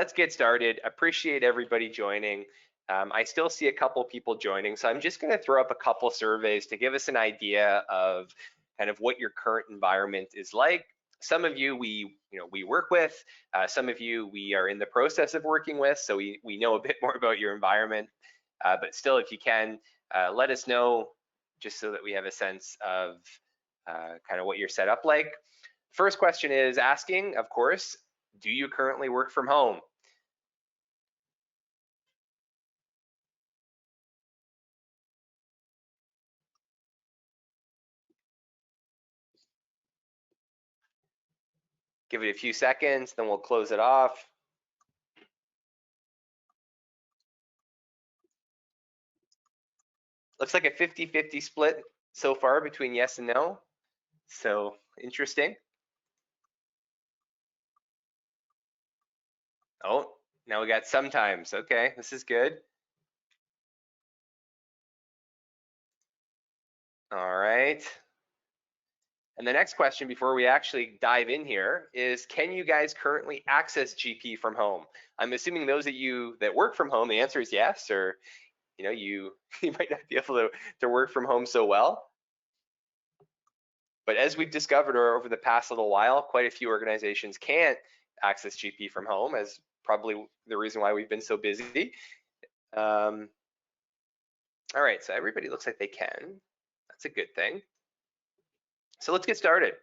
let's get started. Appreciate everybody joining. I still see a couple people joining, so I'm just going to throw up a couple surveys to give us an idea of kind of what your current environment is like. Some of you we work with, some of you we are in the process of working with, so we know a bit more about your environment. But still, if you can, let us know just so that we have a sense of kind of what you're set up like. First question is asking, of course, do you currently work from home? Give it a few seconds, then we'll close it off. Looks like a 50-50 split so far between yes and no. So interesting. Oh, now we got sometimes. Okay, this is good. All right. And the next question before we actually dive in here is, can you guys currently access GP from home? I'm assuming those of you that work from home, the answer is yes, or you might not be able to work from home so well. But as we've discovered over the past little while, quite a few organizations can't access GP from home, as probably the reason why we've been so busy. All right, so everybody looks like they can. That's a good thing. So let's get started.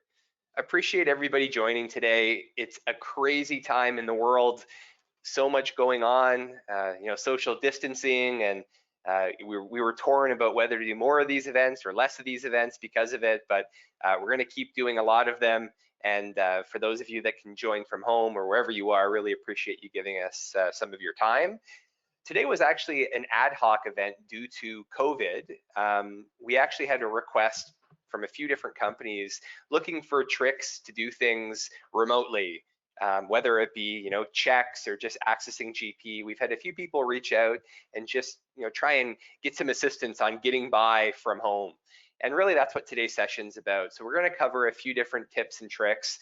Appreciate everybody joining today. It's a crazy time in the world. So much going on, social distancing, and we were torn about whether to do more of these events or less of these events because of it, but we're going to keep doing a lot of them. And for those of you that can join from home or wherever you are, really appreciate you giving us some of your time. Today was actually an ad hoc event due to COVID. We actually had a request from a few different companies looking for tricks to do things remotely. Whether it be Cheques or just accessing GP. We've had a few people reach out and just try and get some assistance on getting by from home. And really that's what today's session is about. So we're going to cover a few different tips and tricks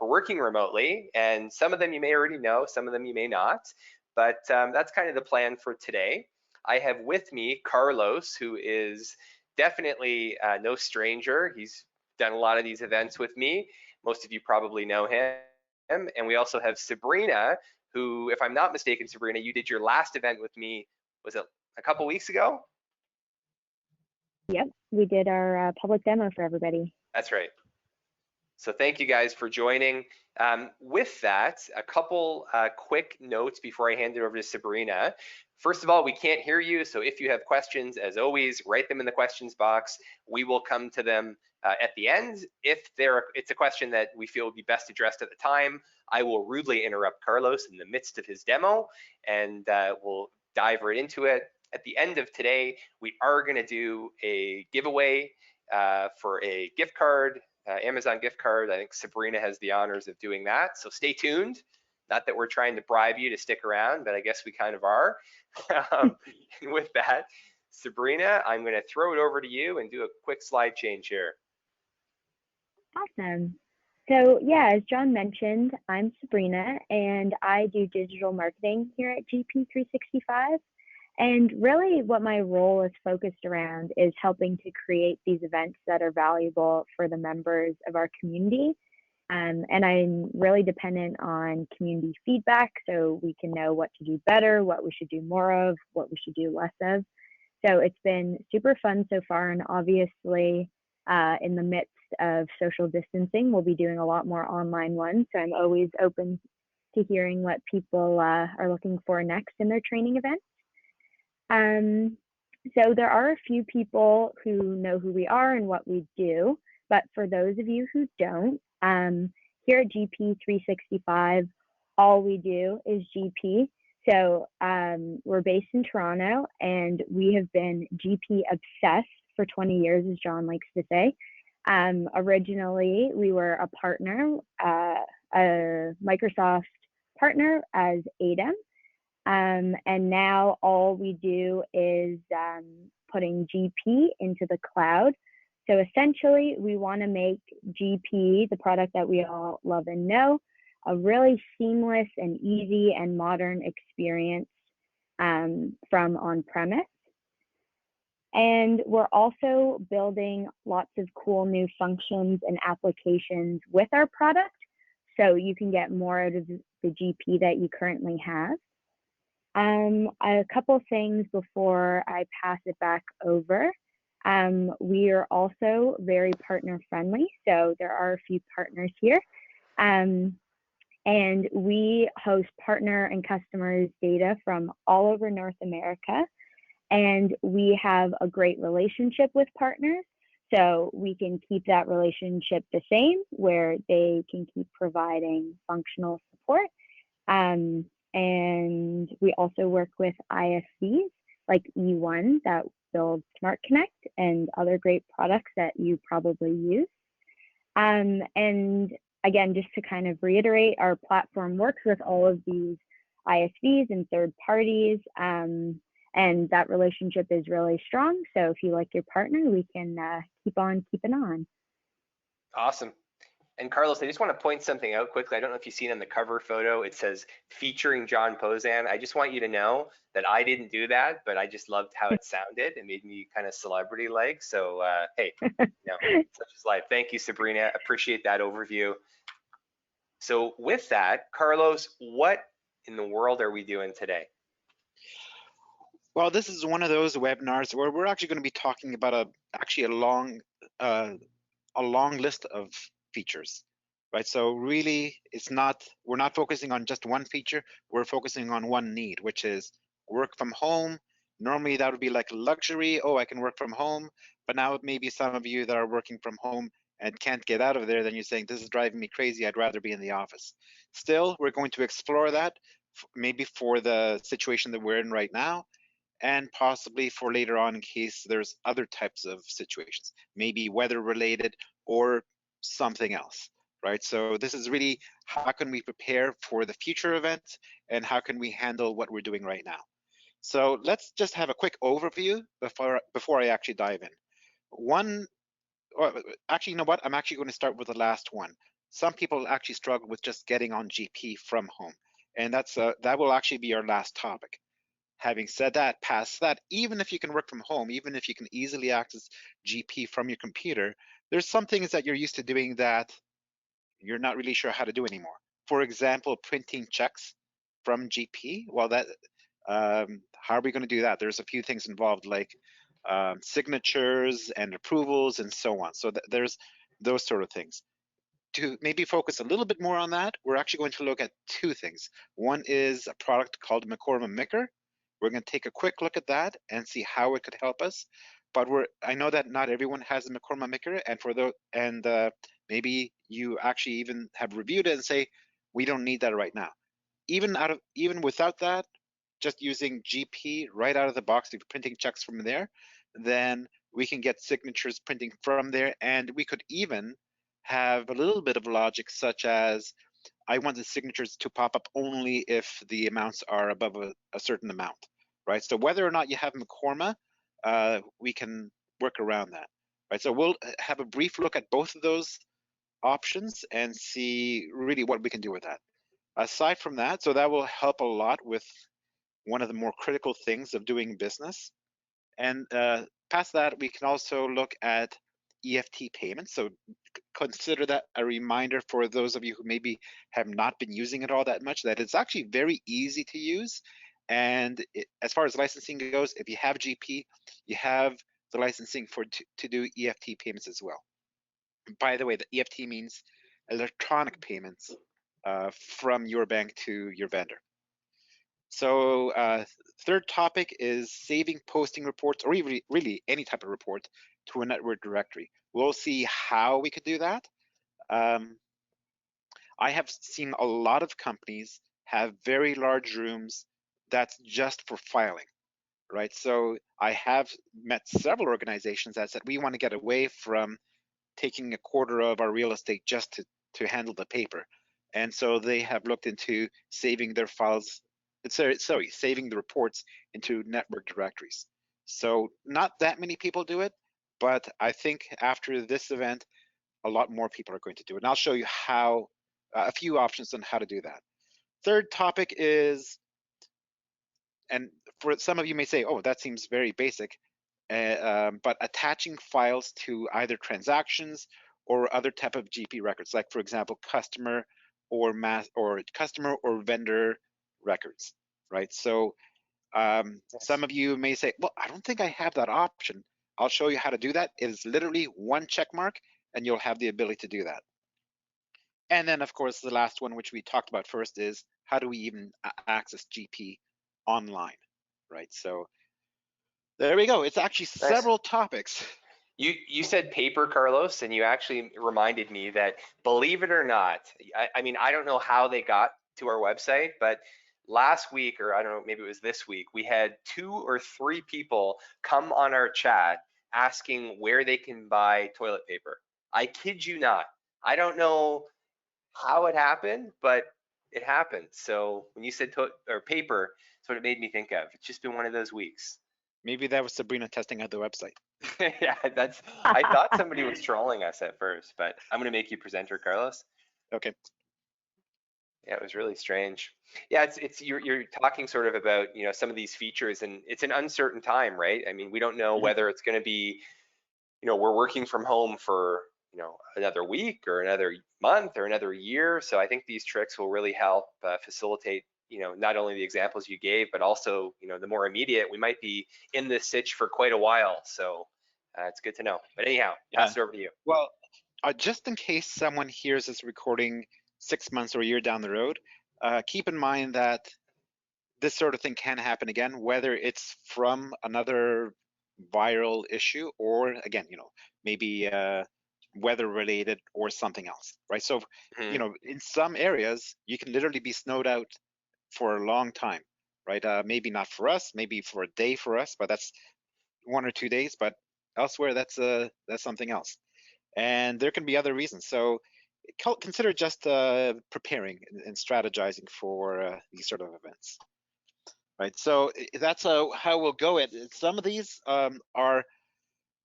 for working remotely, and some of them you may already know, some of them you may not, but that's kind of the plan for today. I have with me Carlos, who is definitely no stranger. He's done a lot of these events with me. Most of you probably know him. And we also have Sabrina, who, if I'm not mistaken, Sabrina, you did your last event with me, was it a couple weeks ago? Yep, we did our public demo for everybody. That's right. So thank you guys for joining. With that, a couple quick notes before I hand it over to Sabrina. First of all, we can't hear you, so if you have questions, as always, write them in the questions box. We will come to them at the end. If it's a question that we feel would be best addressed at the time, I will rudely interrupt Carlos in the midst of his demo, and we'll dive right into it. At the end of today, we are going to do a giveaway for a gift card, Amazon gift card. I think Sabrina has the honors of doing that, so stay tuned. Not that we're trying to bribe you to stick around, but I guess we kind of are. And with that, Sabrina, I'm going to throw it over to you and do a quick slide change here. Awesome. So yeah, as John mentioned, I'm Sabrina and I do digital marketing here at GP365. And really what my role is focused around is helping to create these events that are valuable for the members of our community. And I'm really dependent on community feedback so we can know what to do better, what we should do more of, what we should do less of. So it's been super fun so far, and obviously in the midst of social distancing, we'll be doing a lot more online ones. So I'm always open to hearing what people are looking for next in their training events. So there are a few people who know who we are and what we do, but for those of you who don't, here at GP365, all we do is GP. So we're based in Toronto, and we have been GP obsessed for 20 years, as John likes to say. Originally, we were a partner, a Microsoft partner as ADEM. And now all we do is putting GP into the cloud. So essentially, we want to make GP, the product that we all love and know, a really seamless and easy and modern experience from on-premise. And we're also building lots of cool new functions and applications with our product, so you can get more out of the GP that you currently have. A couple things before I pass it back over. We are also very partner friendly, so there are a few partners here. And we host partner and customers data from all over North America. And we have a great relationship with partners, so we can keep that relationship the same, where they can keep providing functional support. And we also work with ISVs like E1 that build Smart Connect and other great products that you probably use. And again, just to kind of reiterate, our platform works with all of these ISVs and third parties. And that relationship is really strong. So if you like your partner, we can keep on keeping on. Awesome. And Carlos, I just want to point something out quickly. I don't know if you've seen on the cover photo, it says featuring John Pozan. I just want you to know that I didn't do that, but I just loved how it sounded. It made me kind of celebrity-like. So hey, such is life. Thank you, Sabrina. Appreciate that overview. So with that, Carlos, what in the world are we doing today? Well, this is one of those webinars where we're actually going to be talking about actually a long list of features, right? So really, we're not focusing on just one feature. We're focusing on one need, which is work from home. Normally, that would be like a luxury. Oh, I can work from home. But now maybe some of you that are working from home and can't get out of there, then you're saying, this is driving me crazy. I'd rather be in the office. Still, we're going to explore that, maybe for the situation that we're in right now, and possibly for later on in case there's other types of situations, maybe weather related or something else, right? So this is really how can we prepare for the future events and how can we handle what we're doing right now. So let's just have a quick overview before I actually dive in. Actually, you know what? I'm actually going to start with the last one. Some people actually struggle with just getting on GP from home, and that will actually be our last topic. Having said that, past that, even if you can work from home, even if you can easily access GP from your computer, there's some things that you're used to doing that you're not really sure how to do anymore. For example, printing checks from GP. Well, how are we going to do that? There's a few things involved, like signatures and approvals and so on. So there's those sort of things. To maybe focus a little bit more on that, we're actually going to look at two things. One is a product called McCorma Micker. We're going to take a quick look at that and see how it could help us. But I know that not everyone has a McCorma Micker, and maybe you actually even have reviewed it and say, we don't need that right now. Even without that, just using GP right out of the box, if you're printing checks from there, then we can get signatures printing from there, and we could even have a little bit of logic, such as I want the signatures to pop up only if the amounts are above a certain amount, right? So whether or not you have McCorma, we can work around that, right? So we'll have a brief look at both of those options and see really what we can do with that. Aside from that, so that will help a lot with one of the more critical things of doing business. And past that, we can also look at EFT payments. So consider that a reminder for those of you who maybe have not been using it all that much, that it's actually very easy to use. And as far as licensing goes, if you have GP, you have the licensing to do EFT payments as well. By the way, the EFT means electronic payments from your bank to your vendor. So third topic is saving posting reports, or even really any type of report, to a network directory. We'll see how we could do that. I have seen a lot of companies have very large rooms that's just for filing, right? So I have met several organizations that said we want to get away from taking a quarter of our real estate just to handle the paper. And so they have looked into saving their files, saving the reports into network directories. So not that many people do it, but I think after this event, a lot more people are going to do it. And I'll show you how a few options on how to do that. Third topic is, and for some of you may say, oh, that seems very basic, but attaching files to either transactions or other type of GP records, like for example, customer or vendor records, right? So some of you may say, well, I don't think I have that option. I'll show you how to do that. It is literally one check mark, and you'll have the ability to do that. And then, of course, the last one, which we talked about first, is how do we even access GP online, right? So there we go. It's actually several topics. You said paper, Carlos, and you actually reminded me that, believe it or not, I mean, I don't know how they got to our website, but last week, or I don't know, maybe it was this week, we had 2 or 3 people come on our chat asking where they can buy toilet paper. I kid you not. I don't know how it happened, but it happened. So when you said paper, that's what it made me think of. It's just been one of those weeks. Maybe that was Sabrina testing out the website. Yeah, I thought somebody was trolling us at first, but I'm gonna make you presenter, Carlos. Okay. Yeah, it was really strange. Yeah, you're talking sort of about, some of these features, and it's an uncertain time, right? I mean, we don't know whether it's gonna be, we're working from home for, another week or another month or another year. So I think these tricks will really help facilitate, not only the examples you gave, but also, the more immediate. We might be in this sitch for quite a while. So it's good to know. But anyhow, pass it over to you. Well, just in case someone hears this recording 6 months or a year down the road, keep in mind that this sort of thing can happen again, whether it's from another viral issue or, again, maybe weather related or something else, right? So, in some areas, you can literally be snowed out for a long time, right? Maybe not for us, maybe for a day for us, but that's 1 or 2 days. But elsewhere, that's something else. And there can be other reasons. So consider just preparing and strategizing for these sort of events, right? So that's how we'll go at it. Some of these are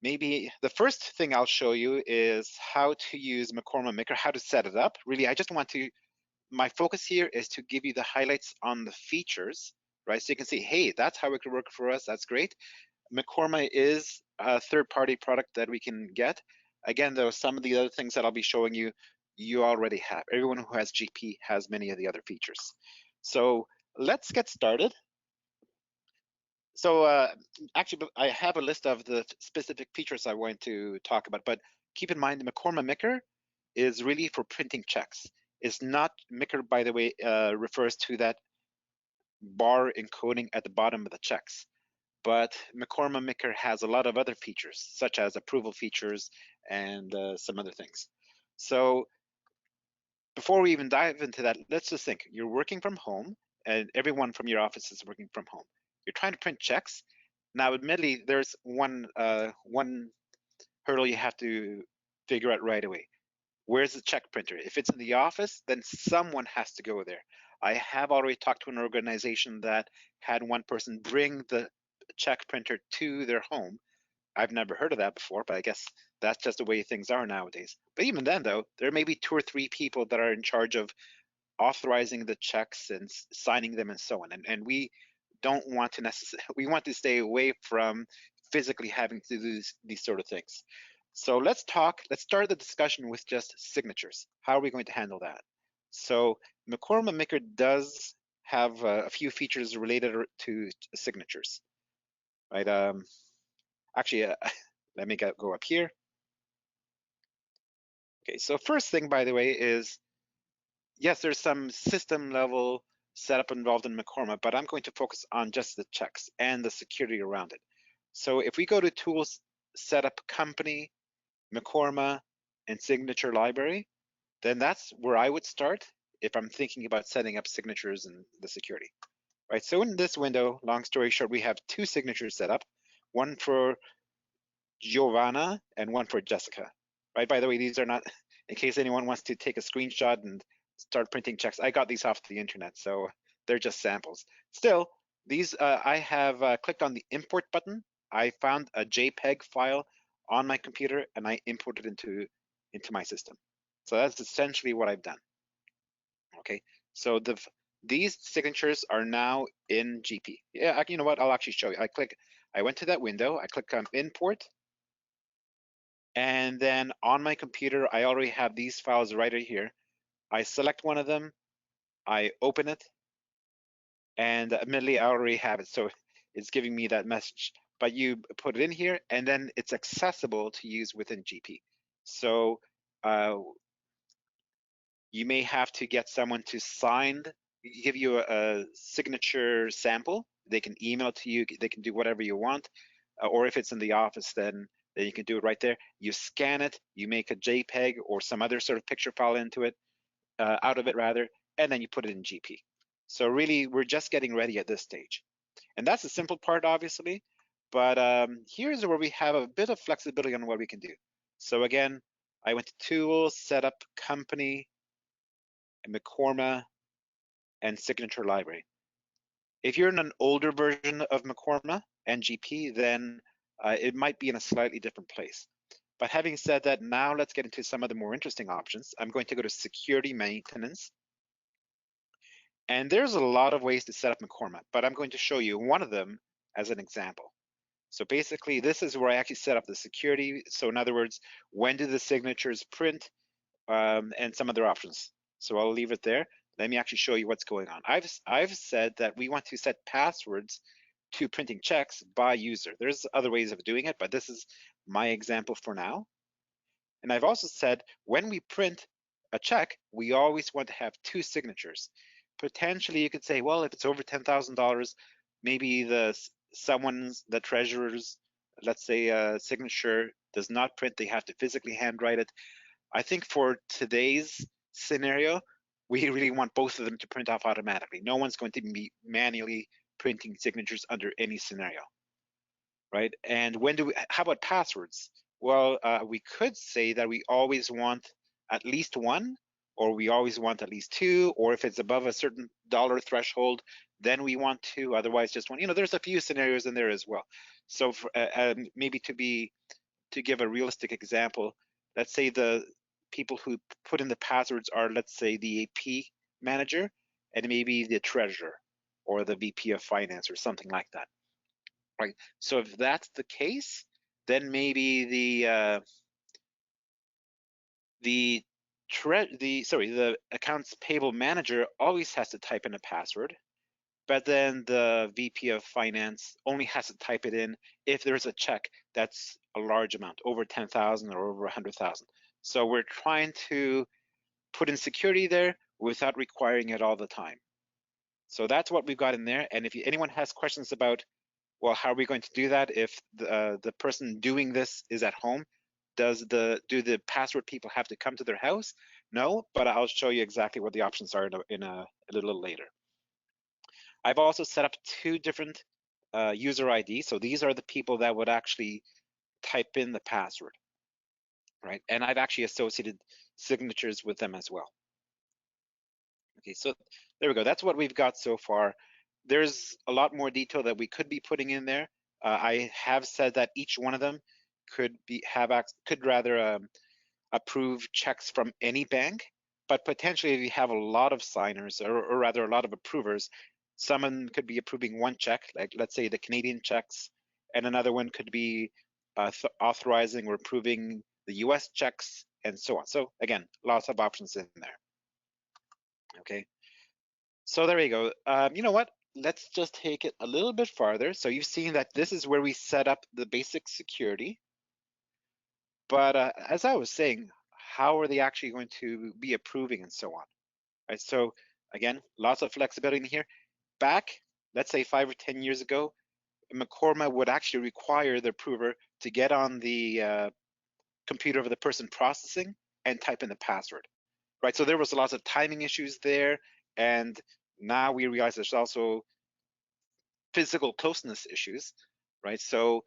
maybe the first thing I'll show you is how to use McCorma Maker, how to set it up. Really, I just want to, my focus here is to give you the highlights on the features, right? So you can see, hey, that's how it could work for us. That's great. McCorma is a third-party product that we can get. Again, though, some of the other things that I'll be showing you, you already have. Everyone who has GP has many of the other features. So let's get started. So actually, I have a list of the specific features I want to talk about, but keep in mind the McCorma Maker is really for printing checks. It's not, Maker, by the way, refers to that bar encoding at the bottom of the checks. But McCorma Maker has a lot of other features, such as approval features and some other things. So before we even dive into that, let's just think. You're working from home, and everyone from your office is working from home. You're trying to print checks. Now, admittedly, there's one hurdle you have to figure out right away. Where's the check printer? If it's in the office, then someone has to go there. I have already talked to an organization that had one person bring the check printer to their home. I've never heard of that before, but I guess that's just the way things are nowadays. But even then, though, there may be 2 or 3 people that are in charge of authorizing the checks and signing them and so on. And we don't want to necessarily, we want to stay away from physically having to do these sort of things. So let's start the discussion with just signatures. How are we going to handle that? So McCorma Maker does have a few features related to signatures, right? Actually, let me go up here. Okay, so first thing, by the way, is yes, there's some system level setup involved in McCorma, but I'm going to focus on just the checks and the security around it. So if we go to Tools, Setup Company, McCorma, and Signature Library, then that's where I would start if I'm thinking about setting up signatures and the security, right? So in this window, long story short, we have 2 signatures set up, one for Giovanna and one for Jessica, right? By the way, these are not, in case anyone wants to take a screenshot and start printing checks, I got these off the internet, so they're just samples. Still, these, I have clicked on the import button. I found a JPEG file on my computer and I imported into my system. So that's essentially what I've done. Okay, so these signatures are now in GP. Yeah, you know what? I'll actually show you. I went to that window. I click on import, and then on my computer, I already have these files right here. I select one of them, I open it, and admittedly, I already have it, so it's giving me that message. But you put it in here, and then it's accessible to use within GP. So you may have to get someone to give you a signature sample. They can email it to you. They can do whatever you want. Or if it's in the office, then you can do it right there. You scan it, you make a JPEG or some other sort of picture file into it, out of it rather, and then you put it in GP. So really, we're just getting ready at this stage. And that's the simple part, obviously. But here's where we have a bit of flexibility on what we can do. So again, I went to Tools, Set Up Company, McCorma, and Signature Library. If you're in an older version of McCorma and GP, then it might be in a slightly different place. But having said that, now let's get into some of the more interesting options. I'm going to go to Security Maintenance. And there's a lot of ways to set up McCorma, but I'm going to show you one of them as an example. So basically, this is where I actually set up the security. So in other words, when do the signatures print, and some other options. So I'll leave it there. Let me actually show you what's going on. I've said that we want to set passwords to printing checks by user. There's other ways of doing it, but this is my example for now. And I've also said when we print a check, we always want to have 2 signatures. Potentially, you could say, well, if it's over $10,000, maybe the treasurer's, let's say, signature does not print. They have to physically handwrite it. I think for today's scenario, we really want both of them to print off automatically. No one's going to be manually printing signatures under any scenario, right? And how about passwords? Well, we could say that we always want at least 1, or we always want at least 2, or if it's above a certain dollar threshold, then we want 2, otherwise just 1. There's a few scenarios in there as well. So maybe to give a realistic example, let's say the people who put in the passwords are, let's say, the AP manager and maybe the treasurer or the VP of finance or something like that, right? So if that's the case, then maybe the accounts payable manager always has to type in a password, but then the VP of finance only has to type it in if there's a check that's a large amount, over 10,000 or over 100,000. So we're trying to put in security there without requiring it all the time. So that's what we've got in there. And if anyone has questions about, well, how are we going to do that if the person doing this is at home? Do the password people have to come to their house? No, but I'll show you exactly what the options are in a little later. I've also set up 2 different user IDs. So these are the people that would actually type in the password, right? And I've actually associated signatures with them as well. Okay, so there we go. That's what we've got so far. There's a lot more detail that we could be putting in there. I have said that each one of them could approve checks from any bank, but potentially if you have a lot of signers, or rather a lot of approvers, someone could be approving 1 check, like let's say the Canadian checks, and another one could be authorizing or approving the US checks, and so on. So again, lots of options in there. Okay, so there you go. You know what? Let's just take it a little bit farther. So you've seen that this is where we set up the basic security. But as I was saying, how are they actually going to be approving and so on? Right. So again, lots of flexibility in here. Back, let's say 5 or 10 years ago, McCorma would actually require the approver to get on the computer of the person processing and type in the password. Right. So there was lots of timing issues there, and now we realize there's also physical closeness issues, right? So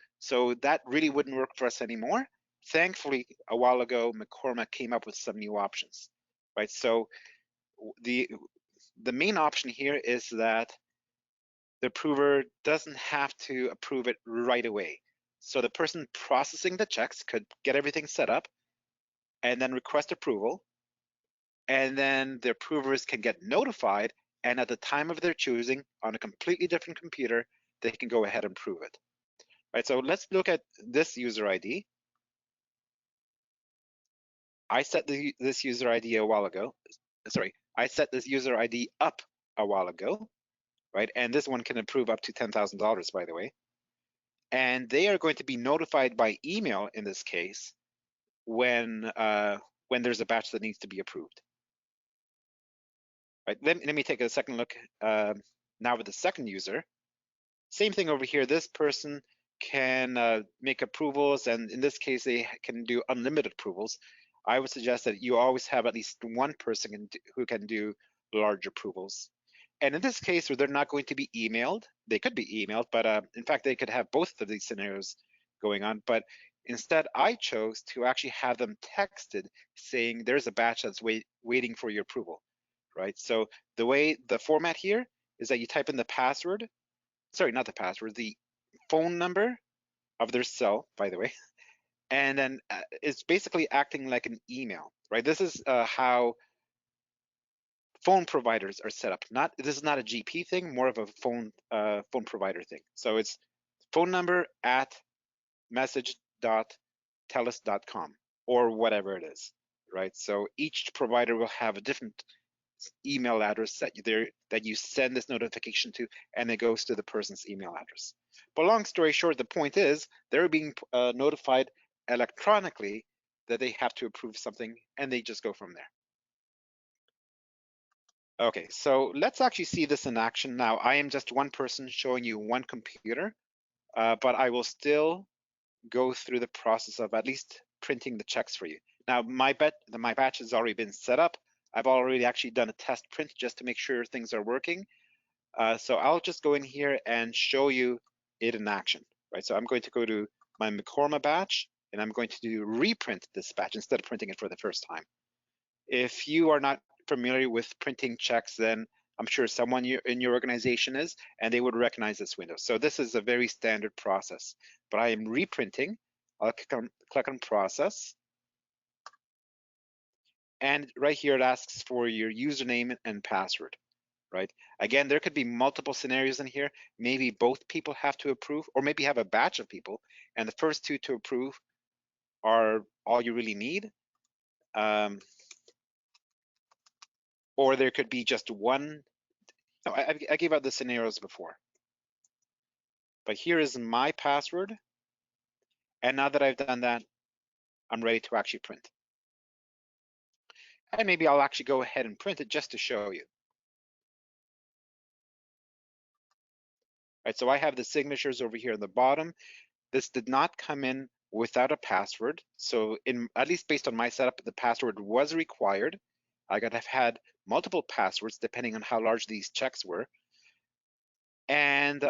that really wouldn't work for us anymore. Thankfully, a while ago, McCormack came up with some new options, right? So the main option here is that the approver doesn't have to approve it right away. So the person processing the checks could get everything set up and then request approval. and then the approvers can get notified, and at the time of their choosing on a completely different computer, they can go ahead and prove it. Right, so let's look at this user ID. I set this user ID a while ago. Sorry, I set this user ID up a while ago, right? And this one can approve up to $10,000, by the way. And they are going to be notified by email in this case when there's a batch that needs to be approved. Right. Let me take a second look now with the second user. Same thing over here. This person can make approvals, and in this case, they can do unlimited approvals. I would suggest that you always have at least one person who can do large approvals. And in this case, where they're not going to be emailed, they could be emailed, but in fact, they could have both of these scenarios going on. But instead, I chose to actually have them texted saying there's a batch that's waiting for your approval, right? So the format here is that you type in the password, sorry, not the password, the phone number of their cell, by the way, and then it's basically acting like an email, right? This is how phone providers are set up. This is not a GP thing, more of a phone provider thing. So it's phone number at message.telus.com or whatever it is, right? So each provider will have a different email address that you send this notification to, and it goes to the person's email address. But long story short, the point is they're being notified electronically that they have to approve something, and they just go from there. Okay, so let's actually see this in action now. I am just one person showing you one computer, but I will still go through the process of at least printing the checks for you. Now, my batch has already been set up. I've already actually done a test print just to make sure things are working. So I'll just go in here and show you it in action, right? So I'm going to go to my McCorma batch, and I'm going to do reprint this batch instead of printing it for the first time. If you are not familiar with printing checks, then I'm sure someone in your organization is, and they would recognize this window. So this is a very standard process, but I am reprinting. I'll click on process. And right here, it asks for your username and password, right? Again, there could be multiple scenarios in here. Maybe both people have to approve, or maybe have a batch of people, and the first two to approve are all you really need. Or there could be just one. No, I gave out the scenarios before. But here is my password. And now that I've done that, I'm ready to actually print. And maybe I'll actually go ahead and print it just to show you. Right, so I have the signatures over here at the bottom. This did not come in without a password. So at least based on my setup, the password was required. I could have had multiple passwords depending on how large these checks were. And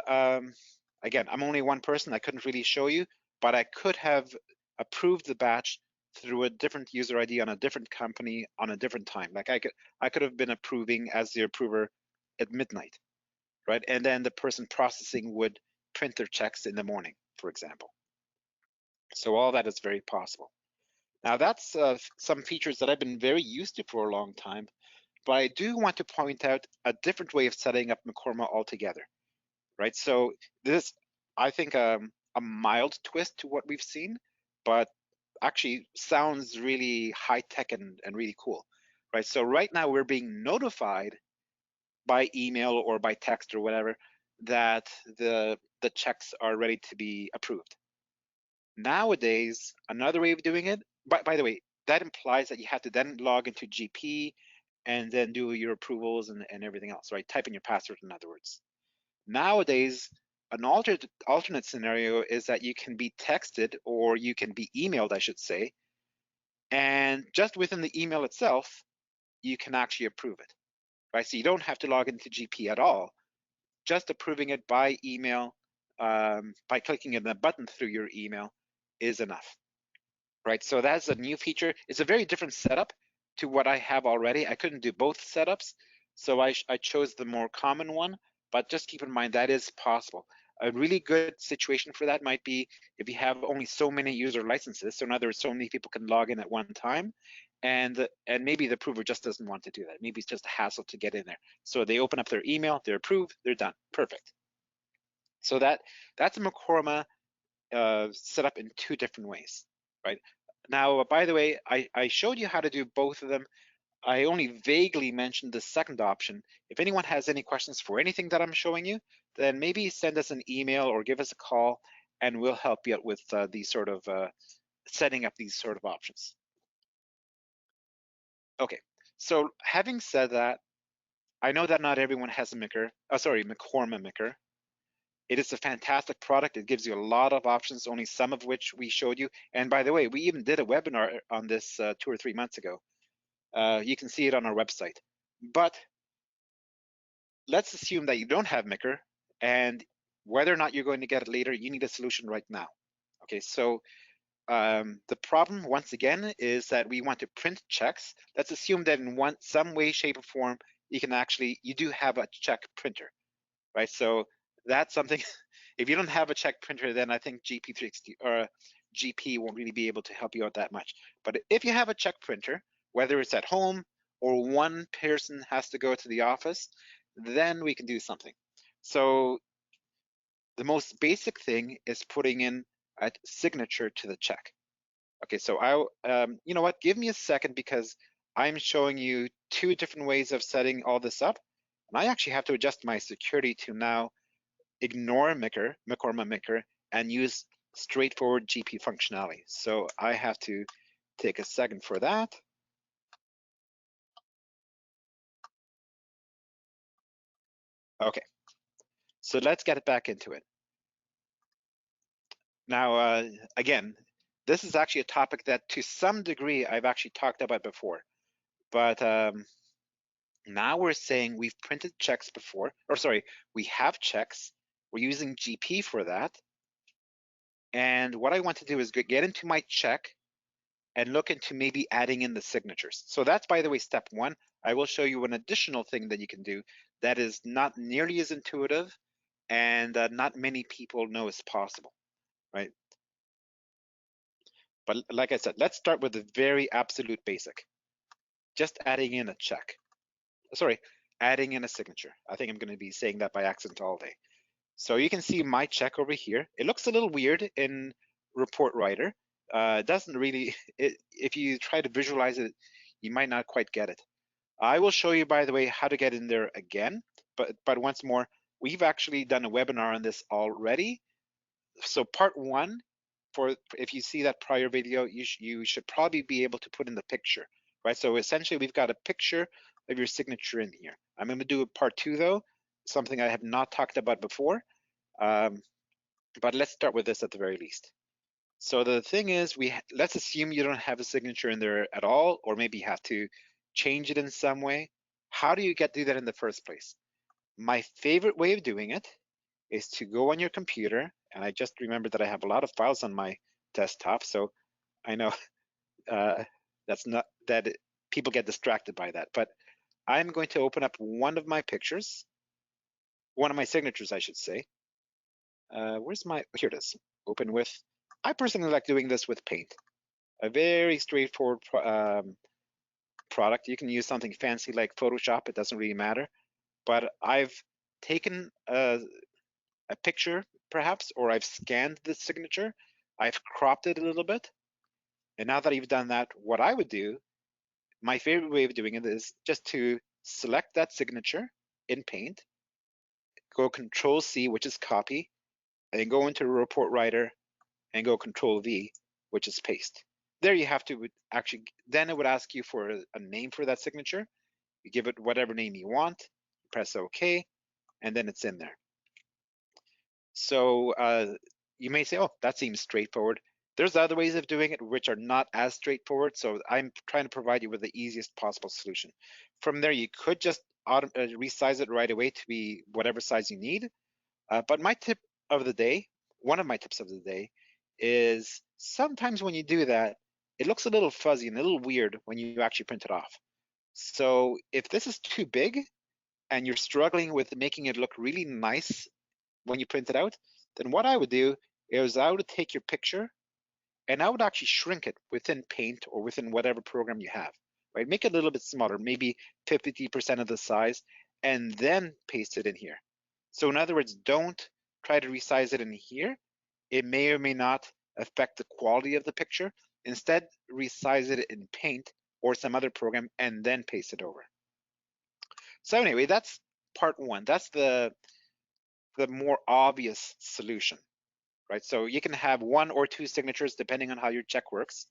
again, I'm only one person. I couldn't really show you, but I could have approved the batch through a different user ID on a different company on a different time. Like I could have been approving as the approver at midnight, right? And then the person processing would print their checks in the morning, for example. So all that is very possible. Now that's some features that I've been very used to for a long time, but I do want to point out a different way of setting up McCorma altogether, right? So this, I think, a mild twist to what we've seen, but actually sounds really high tech and really cool, right? So right now we're being notified by email or by text or whatever that the checks are ready to be approved. Nowadays, another way of doing it, by the way, that implies that you have to then log into GP and then do your approvals and everything else, right? Type in your password, in other words. Nowadays, an alternate scenario is that you can be texted or you can be emailed, I should say, and just within the email itself, you can actually approve it, right? So you don't have to log into GP at all. Just approving it by email, by clicking on the button through your email is enough, right? So that's a new feature. It's a very different setup to what I have already. I couldn't do both setups, so I chose the more common one, but just keep in mind that is possible. A really good situation for that might be if you have only so many user licenses, so in other words, so many people can log in at one time, and maybe the approver just doesn't want to do that. Maybe it's just a hassle to get in there. So they open up their email, they're approved, they're done. Perfect. So that's a Macorma set up in 2 different ways, right? Now, by the way, I showed you how to do both of them. I only vaguely mentioned the second option. If anyone has any questions for anything that I'm showing you, then maybe send us an email or give us a call, and we'll help you out with these sort of setting up these sort of options. Okay, so having said that, I know that not everyone has a Macorma Micker. It is a fantastic product. It gives you a lot of options, only some of which we showed you. And by the way, we even did a webinar on this 2 or 3 months ago. You can see it on our website. But let's assume that you don't have Micker, and whether or not you're going to get it later, you need a solution right now. Okay, so the problem, once again, is that we want to print checks. Let's assume that in some way, shape, or form, you do have a check printer, right? So that's something. If you don't have a check printer, then I think GP360 or GP won't really be able to help you out that much. But if you have a check printer, whether it's at home or one person has to go to the office, then we can do something. So the most basic thing is putting in a signature to the check. Okay, so you know what? Give me a second, because I'm showing you 2 different ways of setting all this up, and I actually have to adjust my security to now ignore Macorma Micker, and use straightforward GP functionality. So I have to take a second for that. Okay, so let's get it back into it. Now, again, this is actually a topic that to some degree I've actually talked about before, but now we're saying we've printed checks before, or sorry, we have checks, we're using GP for that. And what I want to do is get into my check and look into maybe adding in the signatures. So that's, by the way, step 1. I will show you an additional thing that you can do that is not nearly as intuitive, and not many people know is possible, right? But like I said, let's start with the very absolute basic. Just adding in a check. Sorry, adding in a signature. I think I'm going to be saying that by accident all day. So you can see my check over here. It looks a little weird in Report Writer. It doesn't really, if you try to visualize it, you might not quite get it. I will show you, by the way, how to get in there again. But once more, we've actually done a webinar on this already. So part 1, if you see that prior video, you should probably be able to put in the picture, right? So essentially, we've got a picture of your signature in here. I'm going to do a part 2 though, something I have not talked about before. But let's start with this at the very least. So the thing is, let's assume you don't have a signature in there at all, or maybe you have to change it in some way. How do you do that in the first place? My favorite way of doing it is to go on your computer, and I just remembered that I have a lot of files on my desktop, so I know that's not that people get distracted by that, but I'm going to open up one of my pictures, one of my signatures, I should say. Here it is. Open with. I personally like doing this with Paint, a very straightforward product. You can use something fancy like Photoshop, it doesn't really matter. But I've taken a picture, perhaps, or I've scanned the signature, I've cropped it a little bit. And now that I've done that, what I would do, my favorite way of doing it is just to select that signature in Paint, go Control C, which is copy, and then go into Report Writer and go Control V, which is paste. There you have to actually, then it would ask you for a name for that signature. You give it whatever name you want, press OK, and then it's in there. So you may say, oh, that seems straightforward. There's other ways of doing it which are not as straightforward, so I'm trying to provide you with the easiest possible solution. From there, you could just resize it right away to be whatever size you need. But my tip of the day, one of my tips of the day, is sometimes when you do that, it looks a little fuzzy and a little weird when you actually print it off. So if this is too big and you're struggling with making it look really nice when you print it out, then what I would do is I would take your picture and I would actually shrink it within Paint or within whatever program you have, right? Make it a little bit smaller, maybe 50% of the size, and then paste it in here. So in other words, don't try to resize it in here. It may or may not affect the quality of the picture. Instead, resize it in Paint or some other program and then paste it over. So anyway, that's part one. That's the more obvious solution, right? So you can have 1 or 2 signatures depending on how your check works,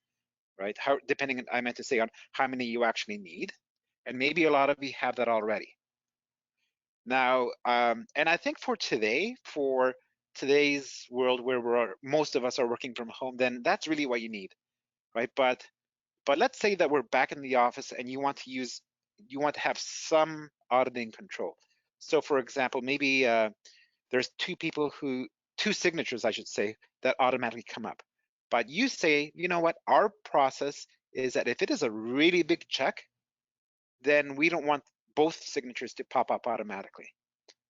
right? Depending, I meant to say, on how many you actually need. And maybe a lot of you have that already. Now, and I think for today's world where most of us are working from home, then that's really what you need, right? But let's say that we're back in the office and you want to have some auditing control. So for example, maybe there's two signatures, I should say, that automatically come up. But you say, you know what, our process is that if it is a really big check, then we don't want both signatures to pop up automatically,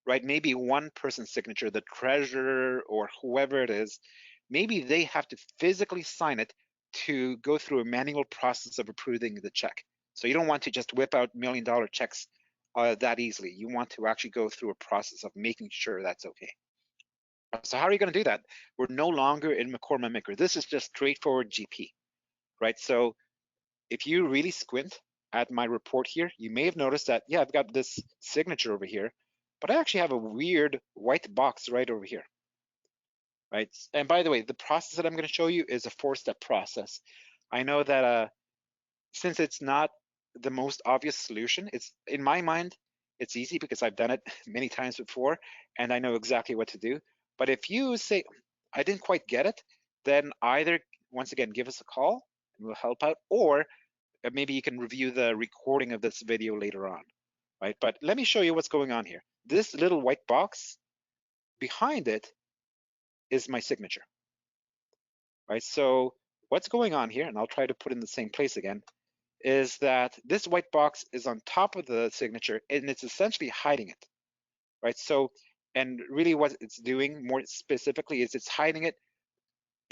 right? Maybe one person's signature, the treasurer or whoever it is, maybe they have to physically sign it to go through a manual process of approving the check. So you don't want to just whip out $1 million checks that easily. You want to actually go through a process of making sure that's okay. So how are you going to do that? We're no longer in McCormick Maker. This is just straightforward GP, right? So if you really squint at my report here, you may have noticed that, yeah, I've got this signature over here, but I actually have a weird white box right over here, right? And by the way, the process that I'm going to show you is a 4-step process. I know that since it's not the most obvious solution, it's, in my mind, it's easy because I've done it many times before and I know exactly what to do. But if you say, I didn't quite get it, then either, once again, give us a call and we'll help out, or maybe you can review the recording of this video later on, right? But let me show you what's going on here. This little white box, behind it is my signature, right? So what's going on here, and I'll try to put in the same place again, is that this white box is on top of the signature and it's essentially hiding it, right? So, and really what it's doing more specifically is it's hiding it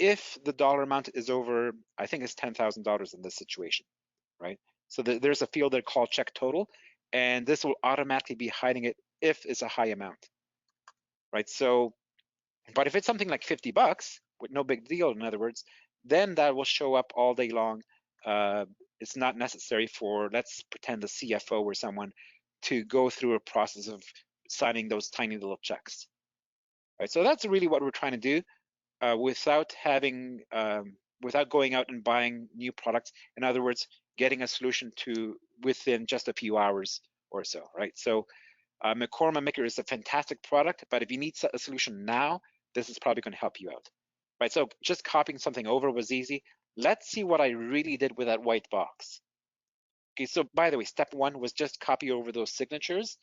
if the dollar amount is over, I think it's $10,000 in this situation, right? So there's a field there called check total, and this will automatically be hiding it if it's a high amount, right? So, but if it's something like $50 with no big deal, in other words, then that will show up all day long. It's not necessary for, let's pretend, the CFO or someone to go through a process of signing those tiny little checks, right? So that's really what we're trying to do without going out and buying new products. In other words, getting a solution to within just a few hours or so, right? So McCormick Maker is a fantastic product, but if you need a solution now, this is probably going to help you out, right? So just copying something over was easy. Let's see what I really did with that white box. Okay, so by the way, step 1 was just copy over those signatures.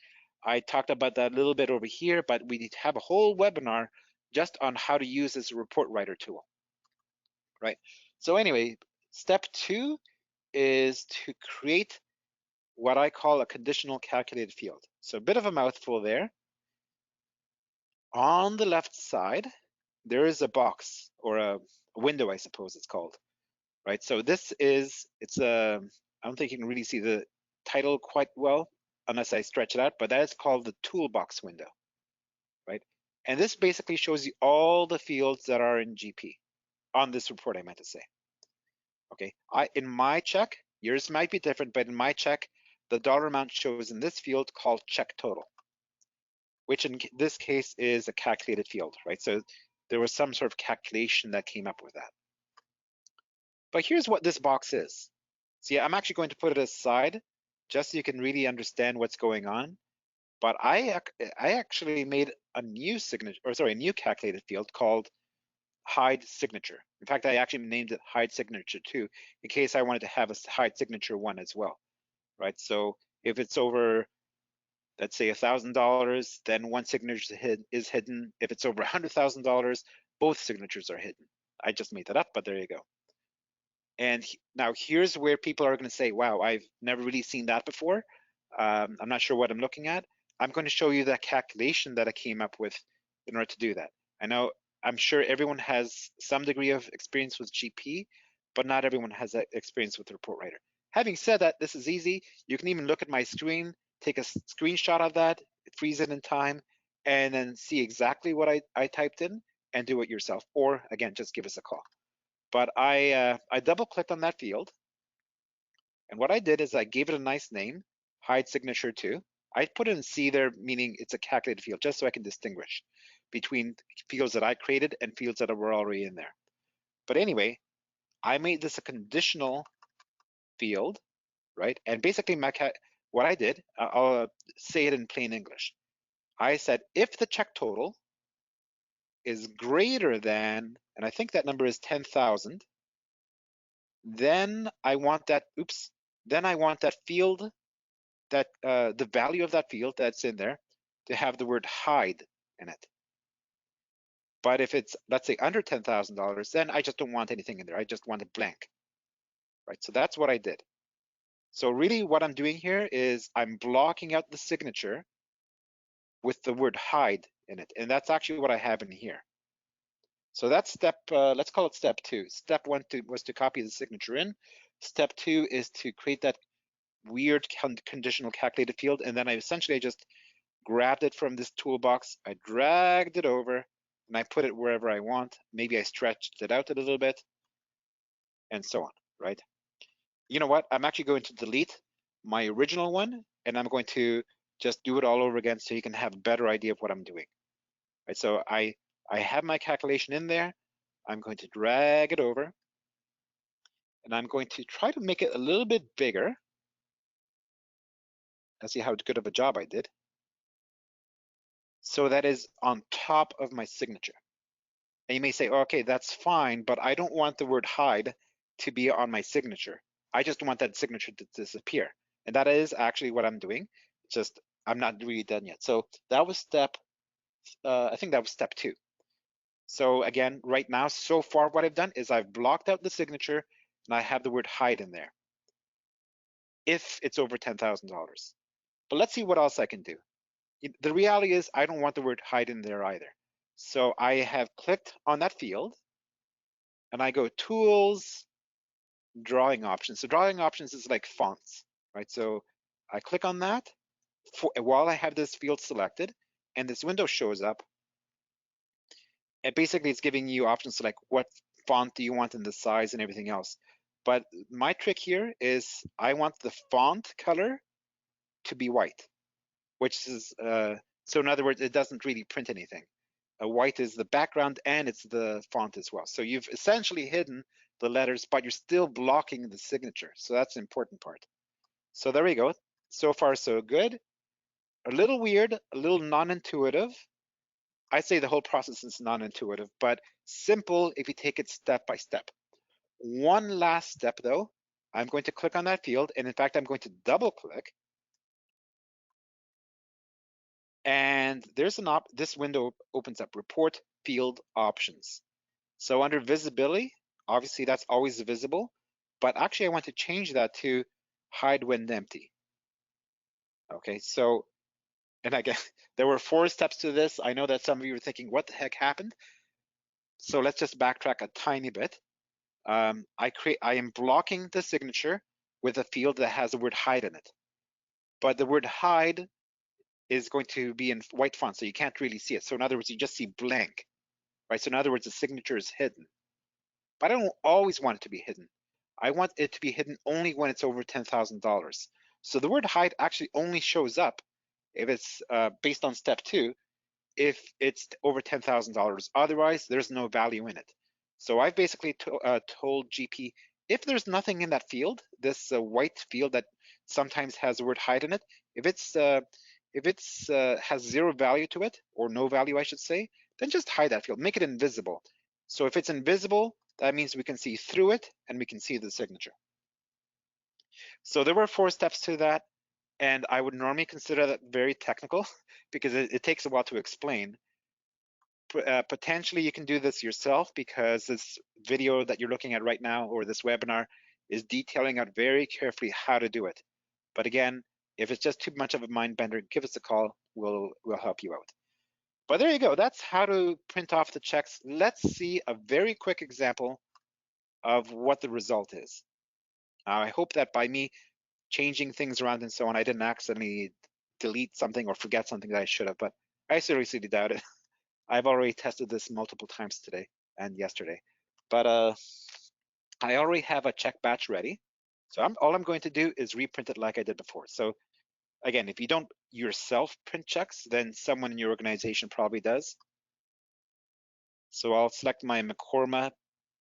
I talked about that a little bit over here, but we need to have a whole webinar just on how to use this report writer tool, right? So anyway, step 2 is to create what I call a conditional calculated field. So a bit of a mouthful there. On the left side, there is a box or a window, I suppose it's called, right? So this is, I don't think you can really see the title quite well unless I stretch it out, but that is called the toolbox window, right? And this basically shows you all the fields that are in GP on this report, I meant to say. Okay, in my check, yours might be different, but in my check, the dollar amount shows in this field called check total, which in this case is a calculated field, right? So there was some sort of calculation that came up with that. But here's what this box is. See, I'm actually going to put it aside just so you can really understand what's going on. But I actually made a new signature, or sorry, a new calculated field called hide signature. In fact, I actually named it hide signature 2 in case I wanted to have a hide signature 1 as well, right? So if it's over, let's say $1,000, then one signature is hidden. If it's over $100,000, both signatures are hidden. I just made that up, but there you go. And now here's where people are going to say, wow, I've never really seen that before. I'm not sure what I'm looking at. I'm going to show you the calculation that I came up with in order to do that. I know I'm sure everyone has some degree of experience with GP, but not everyone has that experience with the report writer. Having said that, this is easy. You can even look at my screen, take a screenshot of that, freeze it in time, and then see exactly what I typed in and do it yourself. Or again, just give us a call. But I double clicked on that field. And what I did is I gave it a nice name, hide signature to. I put in C there, meaning it's a calculated field, just so I can distinguish between fields that I created and fields that were already in there. But anyway, I made this a conditional field, right? And basically what I did, I'll say it in plain English. I said, if the check total is greater than, and I think that number is 10,000, then I want that, then I want that field, that the value of that field that's in there to have the word hide in it. But if it's, let's say, under $10,000, then I just don't want anything in there. I just want it blank, right? So that's what I did. So really what I'm doing here is I'm blocking out the signature with the word hide in it. And that's actually what I have in here. So that's step, let's call it step 2. Step 1 was to copy the signature in. Step 2 is to create that weird conditional calculated field. And then I essentially just grabbed it from this toolbox, I dragged it over, and I put it wherever I want. Maybe I stretched it out a little bit, and so on, right? You know what? I'm actually going to delete my original one, and I'm going to just do it all over again so you can have a better idea of what I'm doing. Right? So I have my calculation in there. I'm going to drag it over, and I'm going to try to make it a little bit bigger. Let's see how good of a job I did. So that is on top of my signature. And you may say, okay, that's fine, but I don't want the word hide to be on my signature. I just want that signature to disappear. And that is actually what I'm doing. It's just, I'm not really done yet. So that was step, I think that was step 2. So again, right now, so far what I've done is I've blocked out the signature and I have the word hide in there if it's over $10,000. But let's see what else I can do. The reality is I don't want the word hide in there either. So I have clicked on that field and I go tools, drawing options. So drawing options is like fonts, right? So I click on that while I have this field selected and this window shows up. And basically it's giving you options to like what font do you want and the size and everything else. But my trick here is I want the font color to be white, which is, so in other words, it doesn't really print anything. White is the background and it's the font as well. So you've essentially hidden the letters, but you're still blocking the signature. So that's the important part. So there we go. So far, so good. A little weird, a little non-intuitive. I'd say the whole process is non-intuitive, but simple if you take it step by step. One last step though, I'm going to click on that field. And in fact, I'm going to double click. And there's this window opens up, report field options. So under visibility, obviously that's always visible, but actually I want to change that to hide when empty. Okay, so, and again, there were 4 steps to this. I know that some of you are thinking, what the heck happened? So let's just backtrack a tiny bit. I am blocking the signature with a field that has the word hide in it. But the word hide is going to be in white font, so you can't really see it. So in other words, you just see blank, right? So in other words, the signature is hidden. But I don't always want it to be hidden. I want it to be hidden only when it's over $10,000. So the word hide actually only shows up if it's based on step 2, if it's over $10,000. Otherwise, there's no value in it. So I've basically told GP, if there's nothing in that field, this white field that sometimes has the word hide in it, if it's has 0 value to it, or no value, I should say, then just hide that field, make it invisible. So if it's invisible, that means we can see through it and we can see the signature. So there were 4 steps to that. And I would normally consider that very technical because it takes a while to explain. Potentially you can do this yourself because this video that you're looking at right now, or this webinar, is detailing out very carefully how to do it. But again, if it's just too much of a mind bender, give us a call, we'll help you out. But there you go. That's how to print off the checks. Let's see a very quick example of what the result is. I hope that by me changing things around and so on, I didn't accidentally delete something or forget something that I should have, but I seriously doubt it. I've already tested this multiple times today and yesterday. But I already have a check batch ready. So all I'm going to do is reprint it like I did before. So again, if you don't yourself print checks, then someone in your organization probably does. So I'll select my McCorma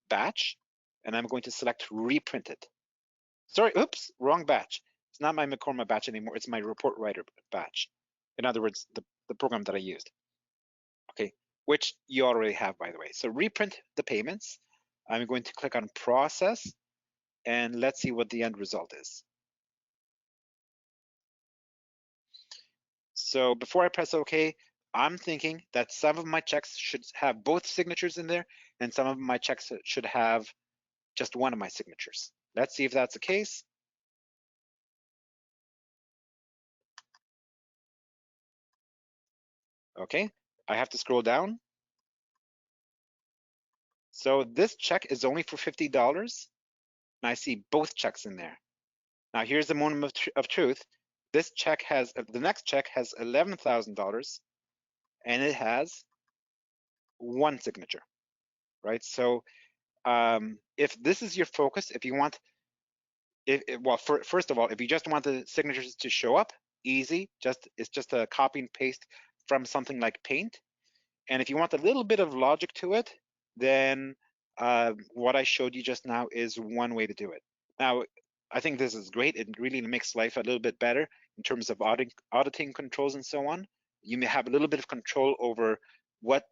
batch, and I'm going to select reprint it. Sorry, oops, wrong batch. It's not my McCorma batch anymore. It's my report writer batch. In other words, the program that I used. Okay, which you already have, by the way. So reprint the payments. I'm going to click on process, and let's see what the end result is. So before I press OK, I'm thinking that some of my checks should have both signatures in there, and some of my checks should have just one of my signatures. Let's see if that's the case. Okay, I have to scroll down. So this check is only for $50, and I see both checks in there. Now here's the moment of truth. This check has, the next check has $11,000, and it has one signature, right? So if this is your focus, if you want, well, first of all, if you just want the signatures to show up, easy. It's just a copy and paste from something like Paint. And if you want a little bit of logic to it, then what I showed you just now is one way to do it. Now, I think this is great. It really makes life a little bit better in terms of auditing controls and so on. You may have a little bit of control over what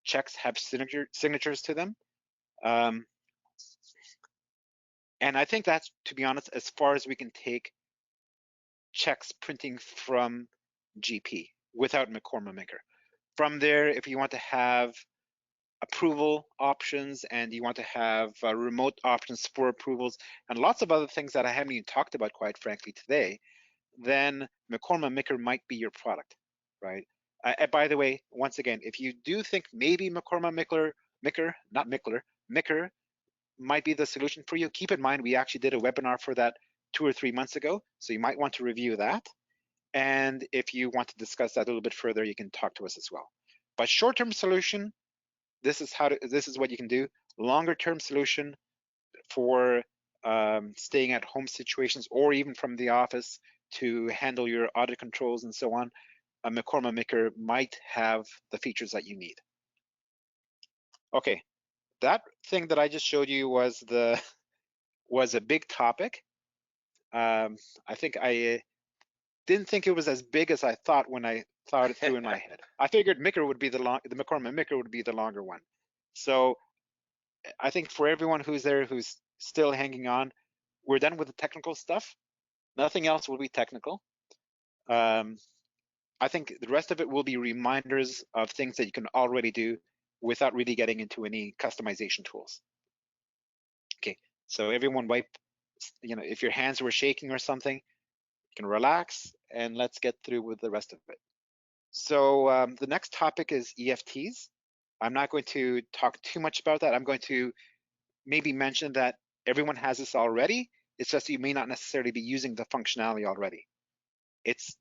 checks have signatures to them. And I think that's, to be honest, as far as we can take checks printing from GP without McCorma Maker. From there, if you want to have approval options and you want to have remote options for approvals and lots of other things that I haven't even talked about, quite frankly, today, then McCorma Maker might be your product, right? By the way, once again, if you do think maybe McCorma Maker might be the solution for you, keep in mind we actually did a webinar for that 2 or 3 months ago, so you might want to review that. And if you want to discuss that a little bit further, you can talk to us as well. But short-term solution, this is what you can do. Longer-term solution for staying at home situations or even from the office to handle your audit controls and so on, a McCorma Maker might have the features that you need. Okay, that thing that I just showed you was a big topic. I think I didn't think it was as big as I thought when I thought it through in my head. I figured Maker would be the McCorma Maker would be the longer one. So I think for everyone who's there who's still hanging on, we're done with the technical stuff. Nothing else will be technical. I think the rest of it will be reminders of things that you can already do without really getting into any customization tools. Okay, so everyone wipe, if your hands were shaking or something, you can relax and let's get through with the rest of it. So the next topic is EFTs. I'm not going to talk too much about that. I'm going to maybe mention that everyone has this already. It's just you may not necessarily be using the functionality already. It's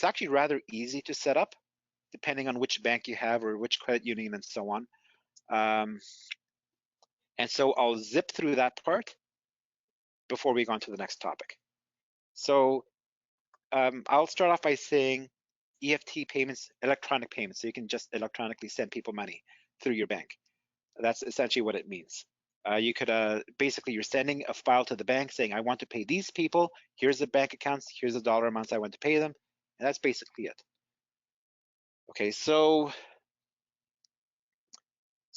actually rather easy to set up depending on which bank you have or which credit union and so on. And so I'll zip through that part before we go on to the next topic. So I'll start off by saying EFT payments, electronic payments. So you can just electronically send people money through your bank. That's essentially what it means. You could basically, you're sending a file to the bank saying, I want to pay these people. Here's the bank accounts. Here's the dollar amounts I want to pay them. And that's basically it. Okay, so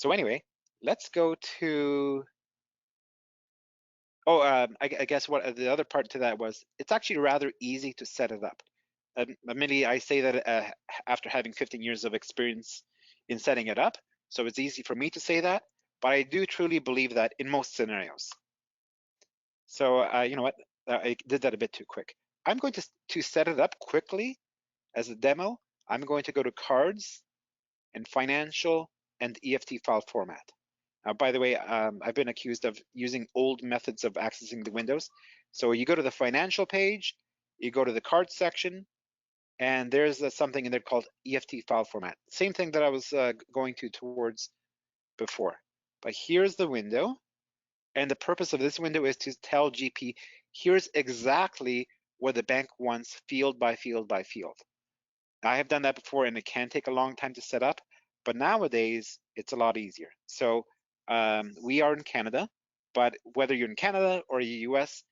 anyway, let's go to, I guess what the other part to that was, it's actually rather easy to set it up. Admittedly, I say that after having 15 years of experience in setting it up, so it's easy for me to say that, but I do truly believe that in most scenarios. So you know what, I did that a bit too quick. I'm going to set it up quickly as a demo. I'm going to go to cards, and financial and EFT file format. By the way, I've been accused of using old methods of accessing the windows. So you go to the financial page, you go to the card section, and there's something in there called EFT file format. Same thing that I was going towards before. But here's the window, and the purpose of this window is to tell GP, here's exactly what the bank wants field by field by field. I have done that before, and it can take a long time to set up, but nowadays it's a lot easier. So we are in Canada, but whether you're in Canada or the US,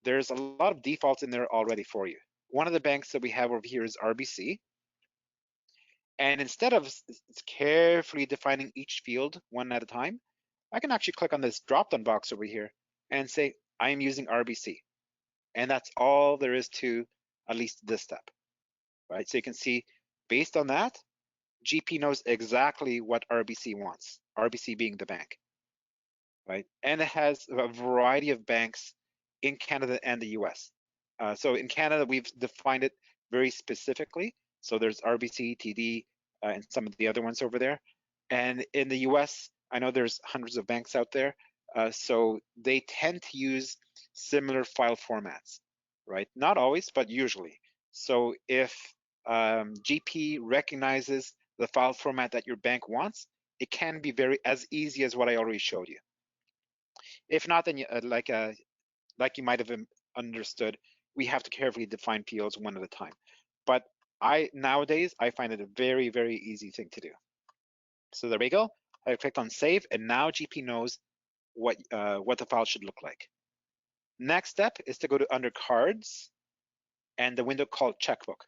there's a lot of defaults in there already for you. One of the banks that we have over here is RBC. And instead of carefully defining each field one at a time, I can actually click on this drop-down box over here and say, I am using RBC. And that's all there is to at least this step, right? So you can see, based on that, GP knows exactly what RBC wants, RBC being the bank, right? And it has a variety of banks in Canada and the US. So in Canada, we've defined it very specifically. So there's RBC, TD, and some of the other ones over there. And in the US, I know there's hundreds of banks out there. So they tend to use similar file formats, right? Not always, but usually. So if GP recognizes the file format that your bank wants, it can be as easy as what I already showed you. If not, then like you might have understood, we have to carefully define fields one at a time. But nowadays, I find it a very, very easy thing to do. So there we go. I clicked on save, and now GP knows what the file should look like. Next step is to go to under cards and the window called checkbook.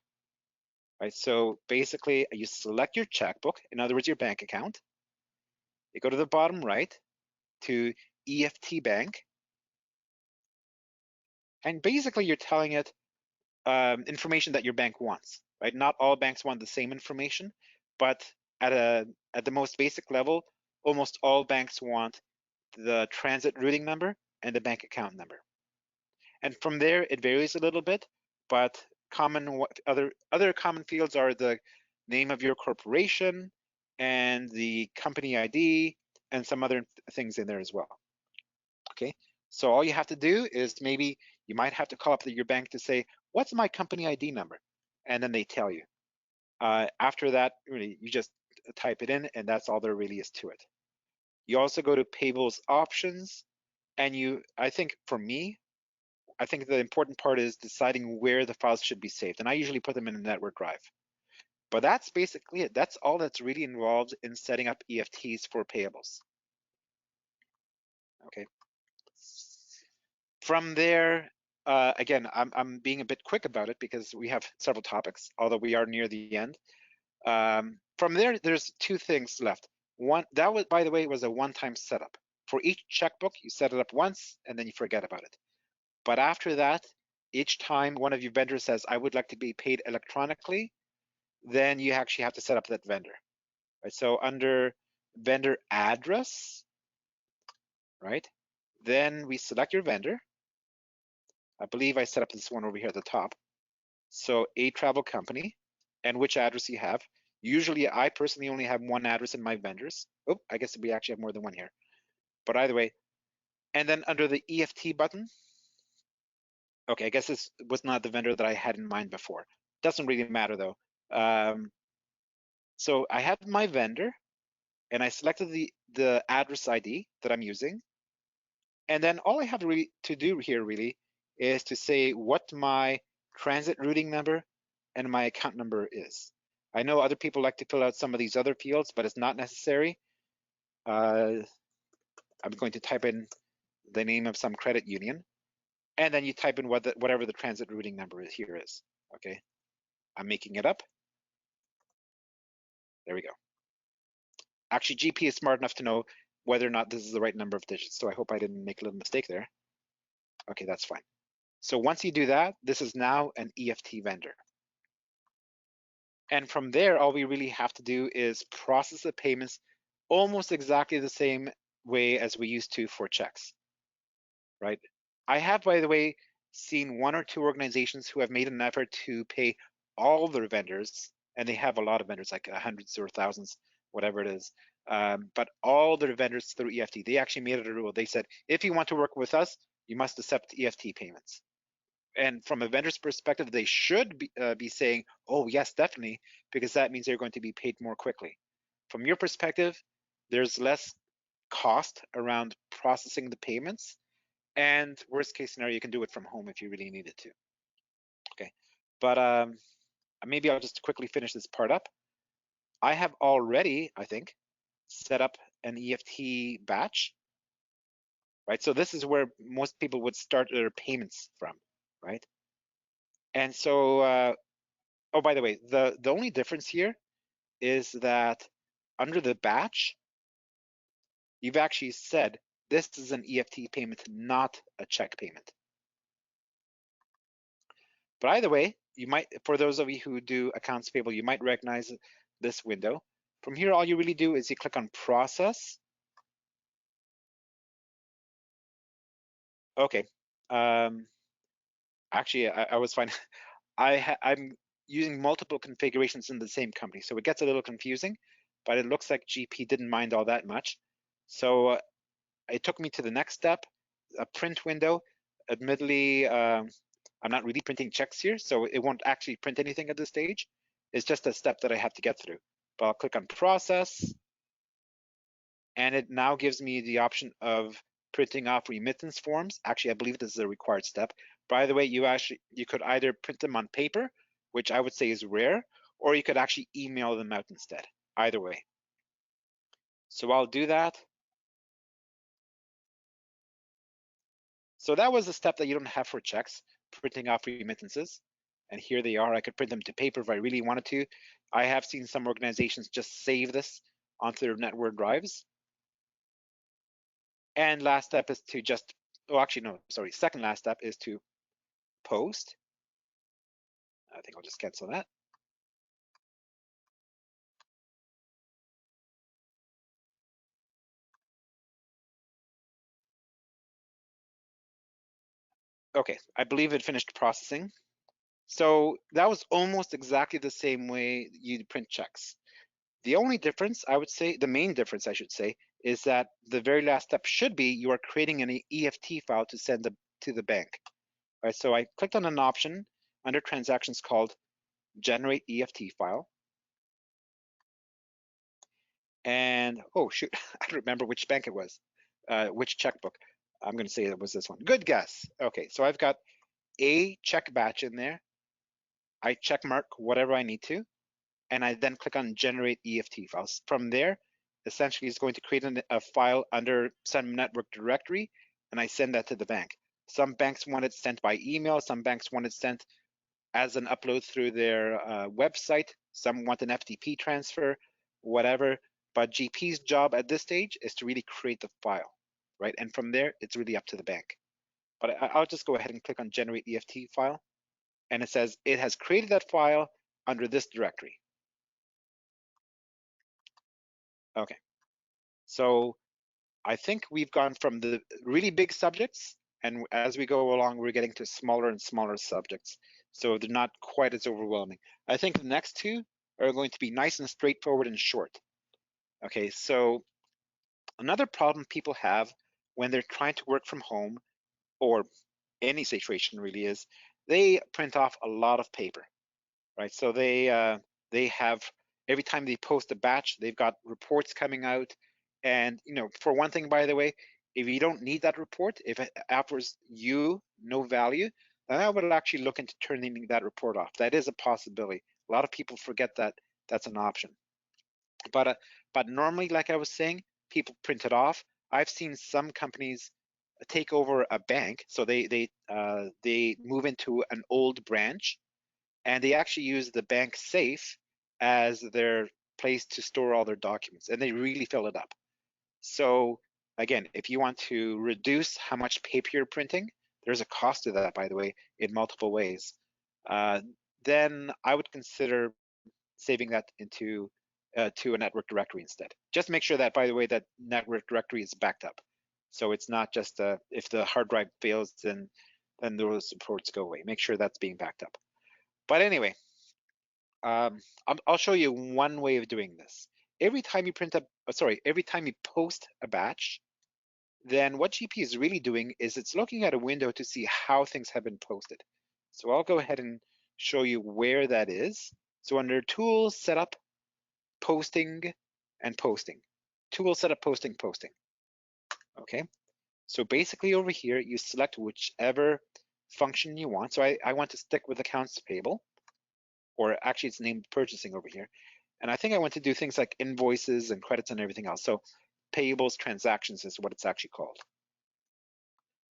Right, so basically you select your checkbook, in other words, your bank account. You go to the bottom right to EFT Bank. And basically you're telling it information that your bank wants, right? Not all banks want the same information, but at the most basic level, almost all banks want the transit routing number and the bank account number. And from there, it varies a little bit, but other common fields are the name of your corporation and the company ID and some other things in there as well. Okay, so all you have to do is maybe you might have to call up your bank to say, what's my company ID number? And then they tell you. After that, really, you just type it in, and that's all there really is to it. You also go to payables options, and I think for me, I think the important part is deciding where the files should be saved. And I usually put them in a network drive. But that's basically it. That's all that's really involved in setting up EFTs for payables. Okay. From there, again, I'm being a bit quick about it because we have several topics, although we are near the end. From there, there's two things left. One, that was, by the way, was a one-time setup. For each checkbook, you set it up once and then you forget about it. But after that, each time one of your vendors says, I would like to be paid electronically, then you actually have to set up that vendor. Right? So under vendor address, right? Then we select your vendor. I believe I set up this one over here at the top. So a travel company and which address you have. Usually I personally only have one address in my vendors. Oh, I guess we actually have more than one here. But either way, and then under the EFT button, okay, I guess this was not the vendor that I had in mind before. Doesn't really matter though. So I have my vendor and I selected the address ID that I'm using. And then all I have to do here really is to say what my transit routing number and my account number is. I know other people like to fill out some of these other fields, but it's not necessary. I'm going to type in the name of some credit union, and then you type in whatever the transit routing number here is. Okay, I'm making it up. There we go. Actually, GP is smart enough to know whether or not this is the right number of digits, so I hope I didn't make a little mistake there. Okay, that's fine. So once you do that, this is now an EFT vendor. And from there, all we really have to do is process the payments almost exactly the same way as we used to for checks, right? I have, by the way, seen one or two organizations who have made an effort to pay all their vendors, and they have a lot of vendors, like hundreds or thousands whatever it is. But all their vendors through EFT, they actually made it a rule. They said, if you want to work with us, you must accept EFT payments. And from a vendor's perspective, they should be saying, oh, yes, definitely, because that means they're going to be paid more quickly. From your perspective, there's less cost around processing the payments. And worst case scenario, you can do it from home if you really needed to. Okay, but maybe I'll just quickly finish this part up. I have already, I think, set up an EFT batch, right? So this is where most people would start their payments from, right? And so, oh, by the way, the only difference here is that under the batch, you've actually said this is an EFT payment, not a check payment. But either way, you might, for those of you who do accounts payable, you might recognize this window. From here, all you really do is you click on process. Okay. Actually, I was fine. I'm using multiple configurations in the same company, so it gets a little confusing, but it looks like GP didn't mind all that much. So it took me to the next step, a print window. Admittedly, I'm not really printing checks here, so it won't actually print anything at this stage. It's just a step that I have to get through. But I'll click on process, and it now gives me the option of printing off remittance forms. Actually, I believe this is a required step. By the way, you could either print them on paper, which I would say is rare, or you could actually email them out instead. Either way. So I'll do that. So that was a step that you don't have for checks, printing off remittances. And here they are. I could print them to paper if I really wanted to. I have seen some organizations just save this onto their network drives. And last step is to just, oh, actually, no, sorry. Second last step is to post. I think I'll just cancel that. Okay, I believe it finished processing. So that was almost exactly the same way you print checks. The only difference, I would say, the main difference, I should say, is that the very last step should be you are creating an EFT file to send to the bank. All right, so I clicked on an option under transactions called generate EFT file. And oh shoot, I don't remember which bank it was, which checkbook. I'm going to say it was this one. Good guess. Okay, so I've got a check batch in there. I check mark whatever I need to, and I then click on generate EFT files. From there, essentially it's going to create a file under some network directory, and I send that to the bank. Some banks want it sent by email, some banks want it sent as an upload through their website, some want an FTP transfer, whatever. But GP's job at this stage is to really create the file, right? And from there, it's really up to the bank. But I'll just go ahead and click on generate EFT file. And it says it has created that file under this directory. Okay, so I think we've gone from the really big subjects, and as we go along, we're getting to smaller and smaller subjects. So they're not quite as overwhelming. I think the next two are going to be nice and straightforward and short. Okay, so another problem people have when they're trying to work from home, or any situation really, is they print off a lot of paper, right? So they have, every time they post a batch, they've got reports coming out. And for one thing, by the way, if you don't need that report, if it offers you no value, then I would actually look into turning that report off. That is a possibility. A lot of people forget that that's an option. But normally, like I was saying, people print it off. I've seen some companies take over a bank, so they move into an old branch, and they actually use the bank safe as their place to store all their documents, and they really fill it up. So again, if you want to reduce how much paper you're printing, there's a cost to that, by the way, in multiple ways. Then I would consider saving that into to a network directory instead. Just make sure that, by the way, that network directory is backed up. So it's not just if the hard drive fails, then those reports go away. Make sure that's being backed up. But anyway, I'll show you one way of doing this. every time you every time you post a batch, then what GP is really doing is it's looking at a window to see how things have been posted. So I'll go ahead and show you where that is. So under Tools, Setup, Posting, and Posting. Tool, Setup, Posting, Posting. Okay. So basically over here, you select whichever function you want. So I want to stick with accounts payable, or actually it's named purchasing over here. And I think I want to do things like invoices and credits and everything else. So payables transactions is what it's actually called.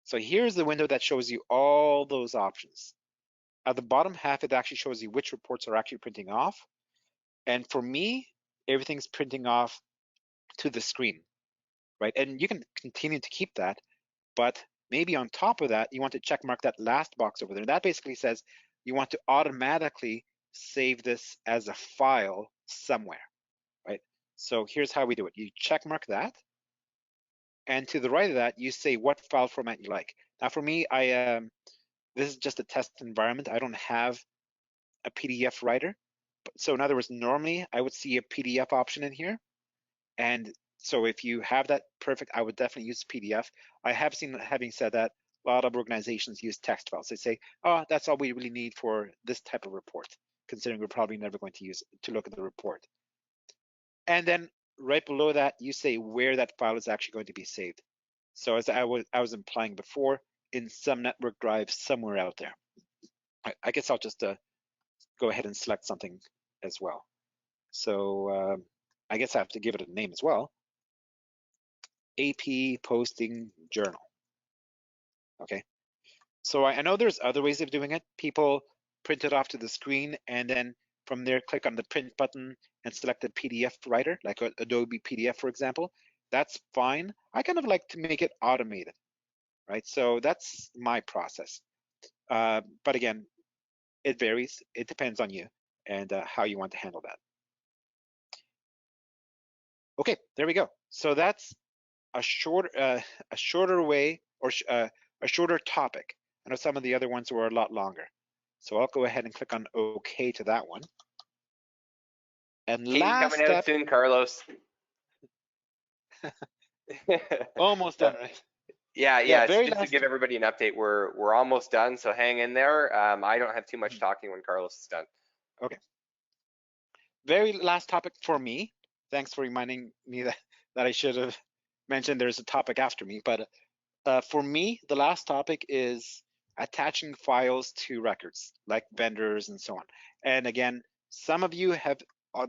So here's the window that shows you all those options. At the bottom half, it actually shows you which reports are actually printing off. And for me, everything's printing off to the screen, right? And you can continue to keep that, but maybe on top of that, you want to check mark that last box over there. That basically says you want to automatically save this as a file somewhere, right? So here's how we do it. You check mark that, and to the right of that, you say what file format you like. Now for me, this is just a test environment. I don't have a PDF writer. So in other words, normally I would see a PDF option in here. And so if you have that, perfect, I would definitely use PDF. I have seen, having said that, a lot of organizations use text files. They say, oh, that's all we really need for this type of report, considering we're probably never going to look at the report. And then right below that, you say where that file is actually going to be saved. So as I was implying before, in some network drive somewhere out there. I guess I'll just go ahead and select something as well. So I guess I have to give it a name as well. AP Posting Journal. Okay. So I know there's other ways of doing it. People print it off to the screen and then from there click on the print button and select a PDF writer, like Adobe PDF, for example. That's fine. I kind of like to make it automated, right? So that's my process. But again, it varies. It depends on you and how you want to handle that. Okay, there we go. So that's a shorter way, or a shorter topic. I know some of the other ones were a lot longer. So I'll go ahead and click on OK to that one. And Cheques last coming out step, soon, Carlos. almost done, right? Yeah. Very Just to last. give everybody an update, we're almost done, so hang in there. I don't have too much talking when Carlos is done. Okay. Very last topic for me. Thanks for reminding me that I should have mentioned there's a topic after me. But for me, the last topic is attaching files to records, like vendors and so on. And again, some of you have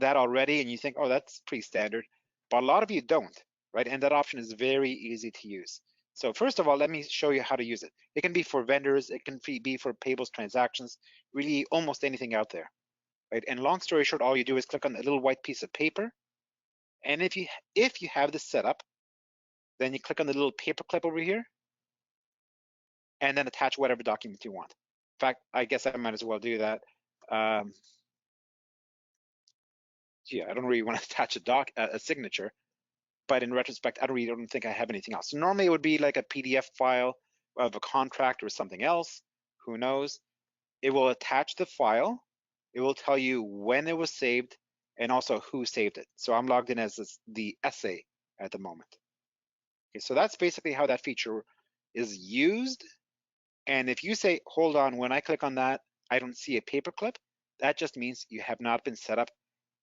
that already, and you think, oh, that's pretty standard. But a lot of you don't, right? And that option is very easy to use. So first of all, let me show you how to use it. It can be for vendors, it can be for payables transactions, really almost anything out there, right? And long story short, all you do is click on the little white piece of paper. And if you have this set up, then you click on the little paper clip over here, and then attach whatever document you want. In fact, I guess I might as well do that. Yeah, I don't really want to attach a signature, but in retrospect, I don't think I have anything else. So normally it would be like a PDF file of a contract or something else, who knows. It will attach the file. It will tell you when it was saved and also who saved it. So I'm logged in as the essay at the moment. Okay, so that's basically how that feature is used. And if you say, hold on, when I click on that, I don't see a paperclip, that just means you have not been set up.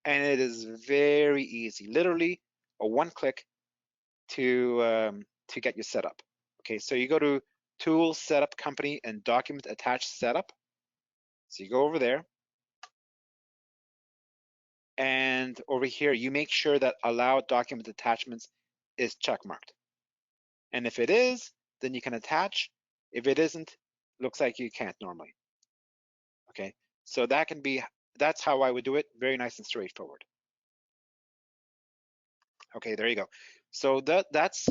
And it is very easy, literally a one click to get you set up. Okay, so you go to Tools, Setup, Company, and Document Attach Setup. So you go over there. And over here, you make sure that Allow Document Attachments is checkmarked. And if it is, then you can attach. If it isn't, looks like you can't normally. Okay, so that's how I would do it. Very nice and straightforward. Okay, there you go. So that's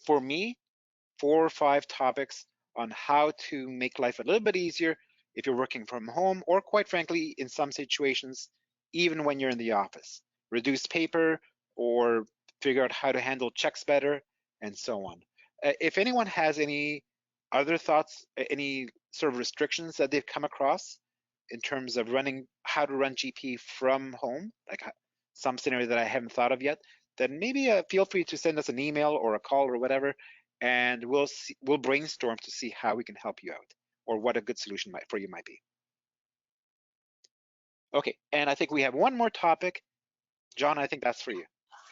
for me 4 or 5 topics on how to make life a little bit easier if you're working from home, or quite frankly, in some situations, even when you're in the office. Reduce paper, or figure out how to handle checks better, and so on. If anyone has any other thoughts, any sort of restrictions that they've come across in terms of how to run GP from home, like some scenario that I haven't thought of yet, then maybe feel free to send us an email or a call or whatever, and we'll brainstorm to see how we can help you out or what a good solution for you might be. Okay, and I think we have one more topic. John, I think that's for you.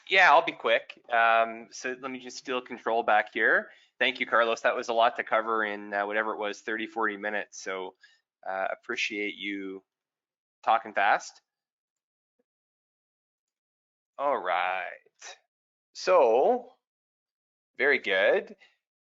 Yeah, I'll be quick. So let me just steal control back here. Thank you, Carlos. That was a lot to cover in whatever it was, 30, 40 minutes. So appreciate you talking fast. All right. So very good.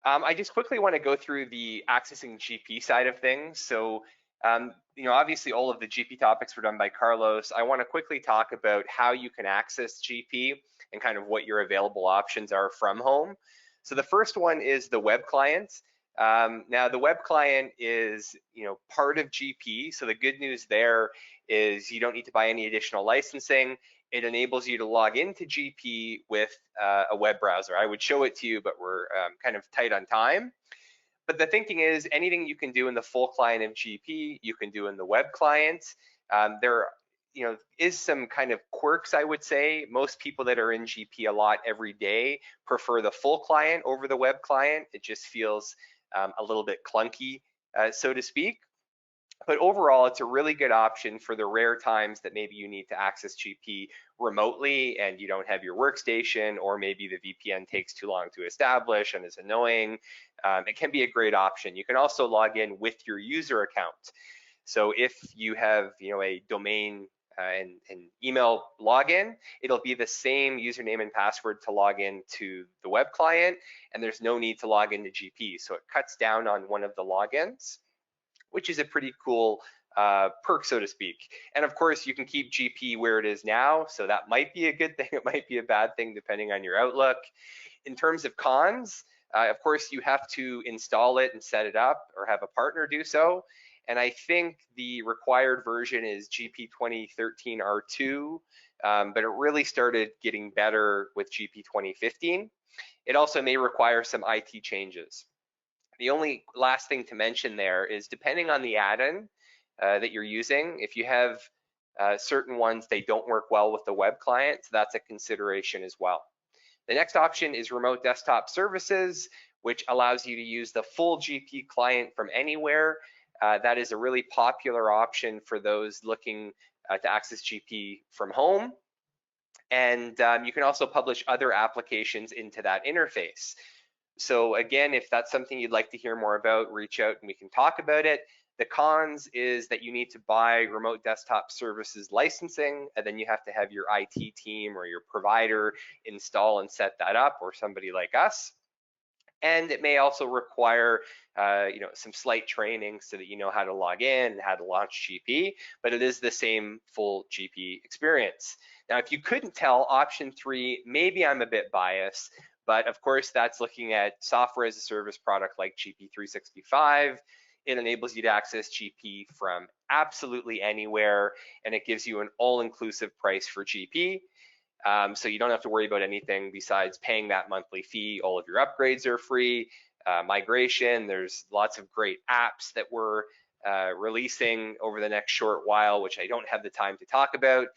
I just quickly want to go through the accessing GP side of things. So, obviously all of the GP topics were done by Carlos. I want to quickly talk about how you can access GP and kind of what your available options are from home. So the first one is the web client. Now the web client is, part of GP. So the good news there is you don't need to buy any additional licensing. It enables you to log into GP with a web browser. I would show it to you, but we're kind of tight on time. But the thinking is anything you can do in the full client of GP, you can do in the web client. There is some kind of quirks, I would say. Most people that are in GP a lot every day prefer the full client over the web client. It just feels a little bit clunky, so to speak. But overall, it's a really good option for the rare times that maybe you need to access GP remotely and you don't have your workstation, or maybe the VPN takes too long to establish and is annoying. It can be a great option. You can also log in with your user account. So if you have a domain and email login, it'll be the same username and password to log in to the web client, and there's no need to log into GP. So it cuts down on one of the logins, which is a pretty cool perk, so to speak. And of course, you can keep GP where it is now, so that might be a good thing. It might be a bad thing depending on your outlook. In terms of cons, of course, you have to install it and set it up or have a partner do so. And I think the required version is GP 2013 R2, but it really started getting better with GP 2015. It also may require some IT changes. The only last thing to mention there is depending on the add-in that you're using, if you have certain ones, they don't work well with the web client, so that's a consideration as well. The next option is remote desktop services, which allows you to use the full GP client from anywhere. That is a really popular option for those looking to access GP from home. And you can also publish other applications into that interface. So again, if that's something you'd like to hear more about, reach out and we can talk about it. The cons is that you need to buy remote desktop services licensing, and then you have to have your IT team or your provider install and set that up, or somebody like us. And it may also require some slight training so that you know how to log in and how to launch GP, but it is the same full GP experience. Now, if you couldn't tell, option 3, maybe I'm a bit biased, but of course that's looking at software as a service product like GP 365. It enables you to access GP from absolutely anywhere, and it gives you an all-inclusive price for GP. So you don't have to worry about anything besides paying that monthly fee. All of your upgrades are free. Migration, there's lots of great apps that we're releasing over the next short while, which I don't have the time to talk about.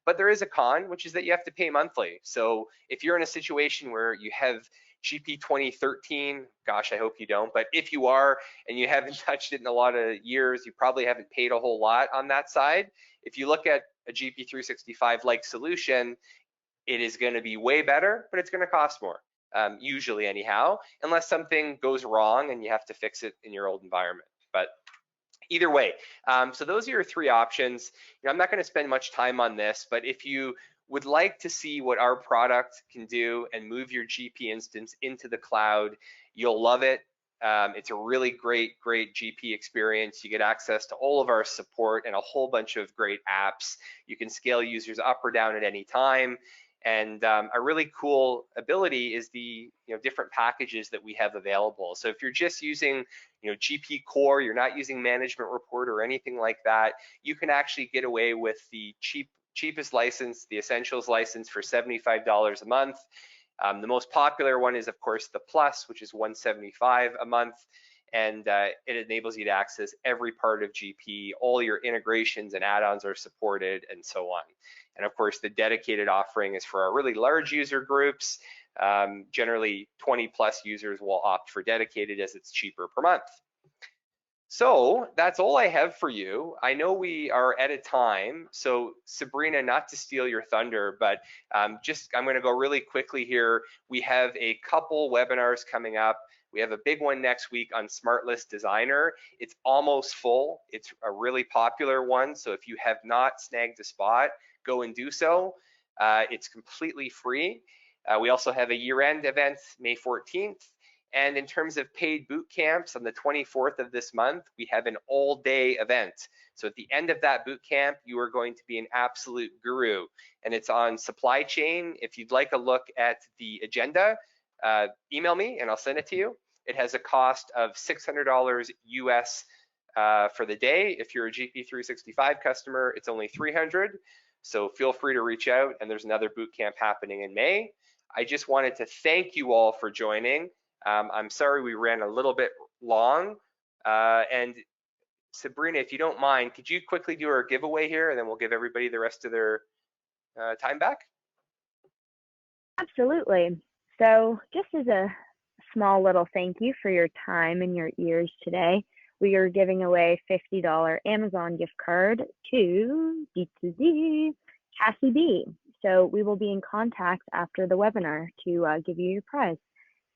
But there is a con, which is that you have to pay monthly. So if you're in a situation where you have GP 2013, gosh, I hope you don't, but if you are and you haven't touched it in a lot of years, you probably haven't paid a whole lot on that side. If you look at a GP 365-like solution, it is going to be way better, but it's going to cost more, usually anyhow, unless something goes wrong and you have to fix it in your old environment. But either way, so those are your 3 options. I'm not going to spend much time on this, but if you would like to see what our product can do and move your GP instance into the cloud, you'll love it. It's a really great GP experience. You get access to all of our support and a whole bunch of great apps. You can scale users up or down at any time. And a really cool ability is the different packages that we have available. So if you're just using GP Core, you're not using Management Report or anything like that, you can actually get away with the cheapest license, the Essentials license, for $75 a month. The most popular one is, of course, the Plus, which is $175 a month. and it enables you to access every part of GP. All your integrations and add-ons are supported, and so on. And of course, the dedicated offering is for our really large user groups. Generally, 20+ users will opt for dedicated as it's cheaper per month. So that's all I have for you. I know we are at a time, so Sabrina, not to steal your thunder, but I'm going to go really quickly here. We have a couple webinars coming up. We have a big one next week on Smart List Designer. It's almost full. It's a really popular one, so if you have not snagged a spot, go and do so. It's completely free. We also have a year-end event, May 14th. And in terms of paid boot camps, on the 24th of this month, we have an all-day event. So at the end of that boot camp, you are going to be an absolute guru. And it's on supply chain. If you'd like a look at the agenda, email me and I'll send it to you. It has a cost of $600 US for the day. If you're a GP365 customer, it's only $300. So feel free to reach out, and there's another boot camp happening in May. I just wanted to thank you all for joining. I'm sorry we ran a little bit long. And Sabrina, if you don't mind, could you quickly do our giveaway here, and then we'll give everybody the rest of their time back? Absolutely. So just as a small little thank you for your time and your ears today, we are giving away $50 Amazon gift card to Cassie B. So we will be in contact after the webinar to give you your prize.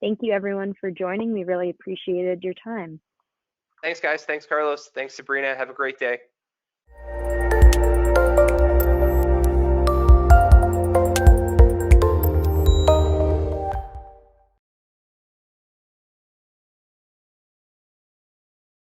Thank you everyone for joining. We really appreciated your time. Thanks guys. Thanks Carlos. Thanks Sabrina. Have a great day.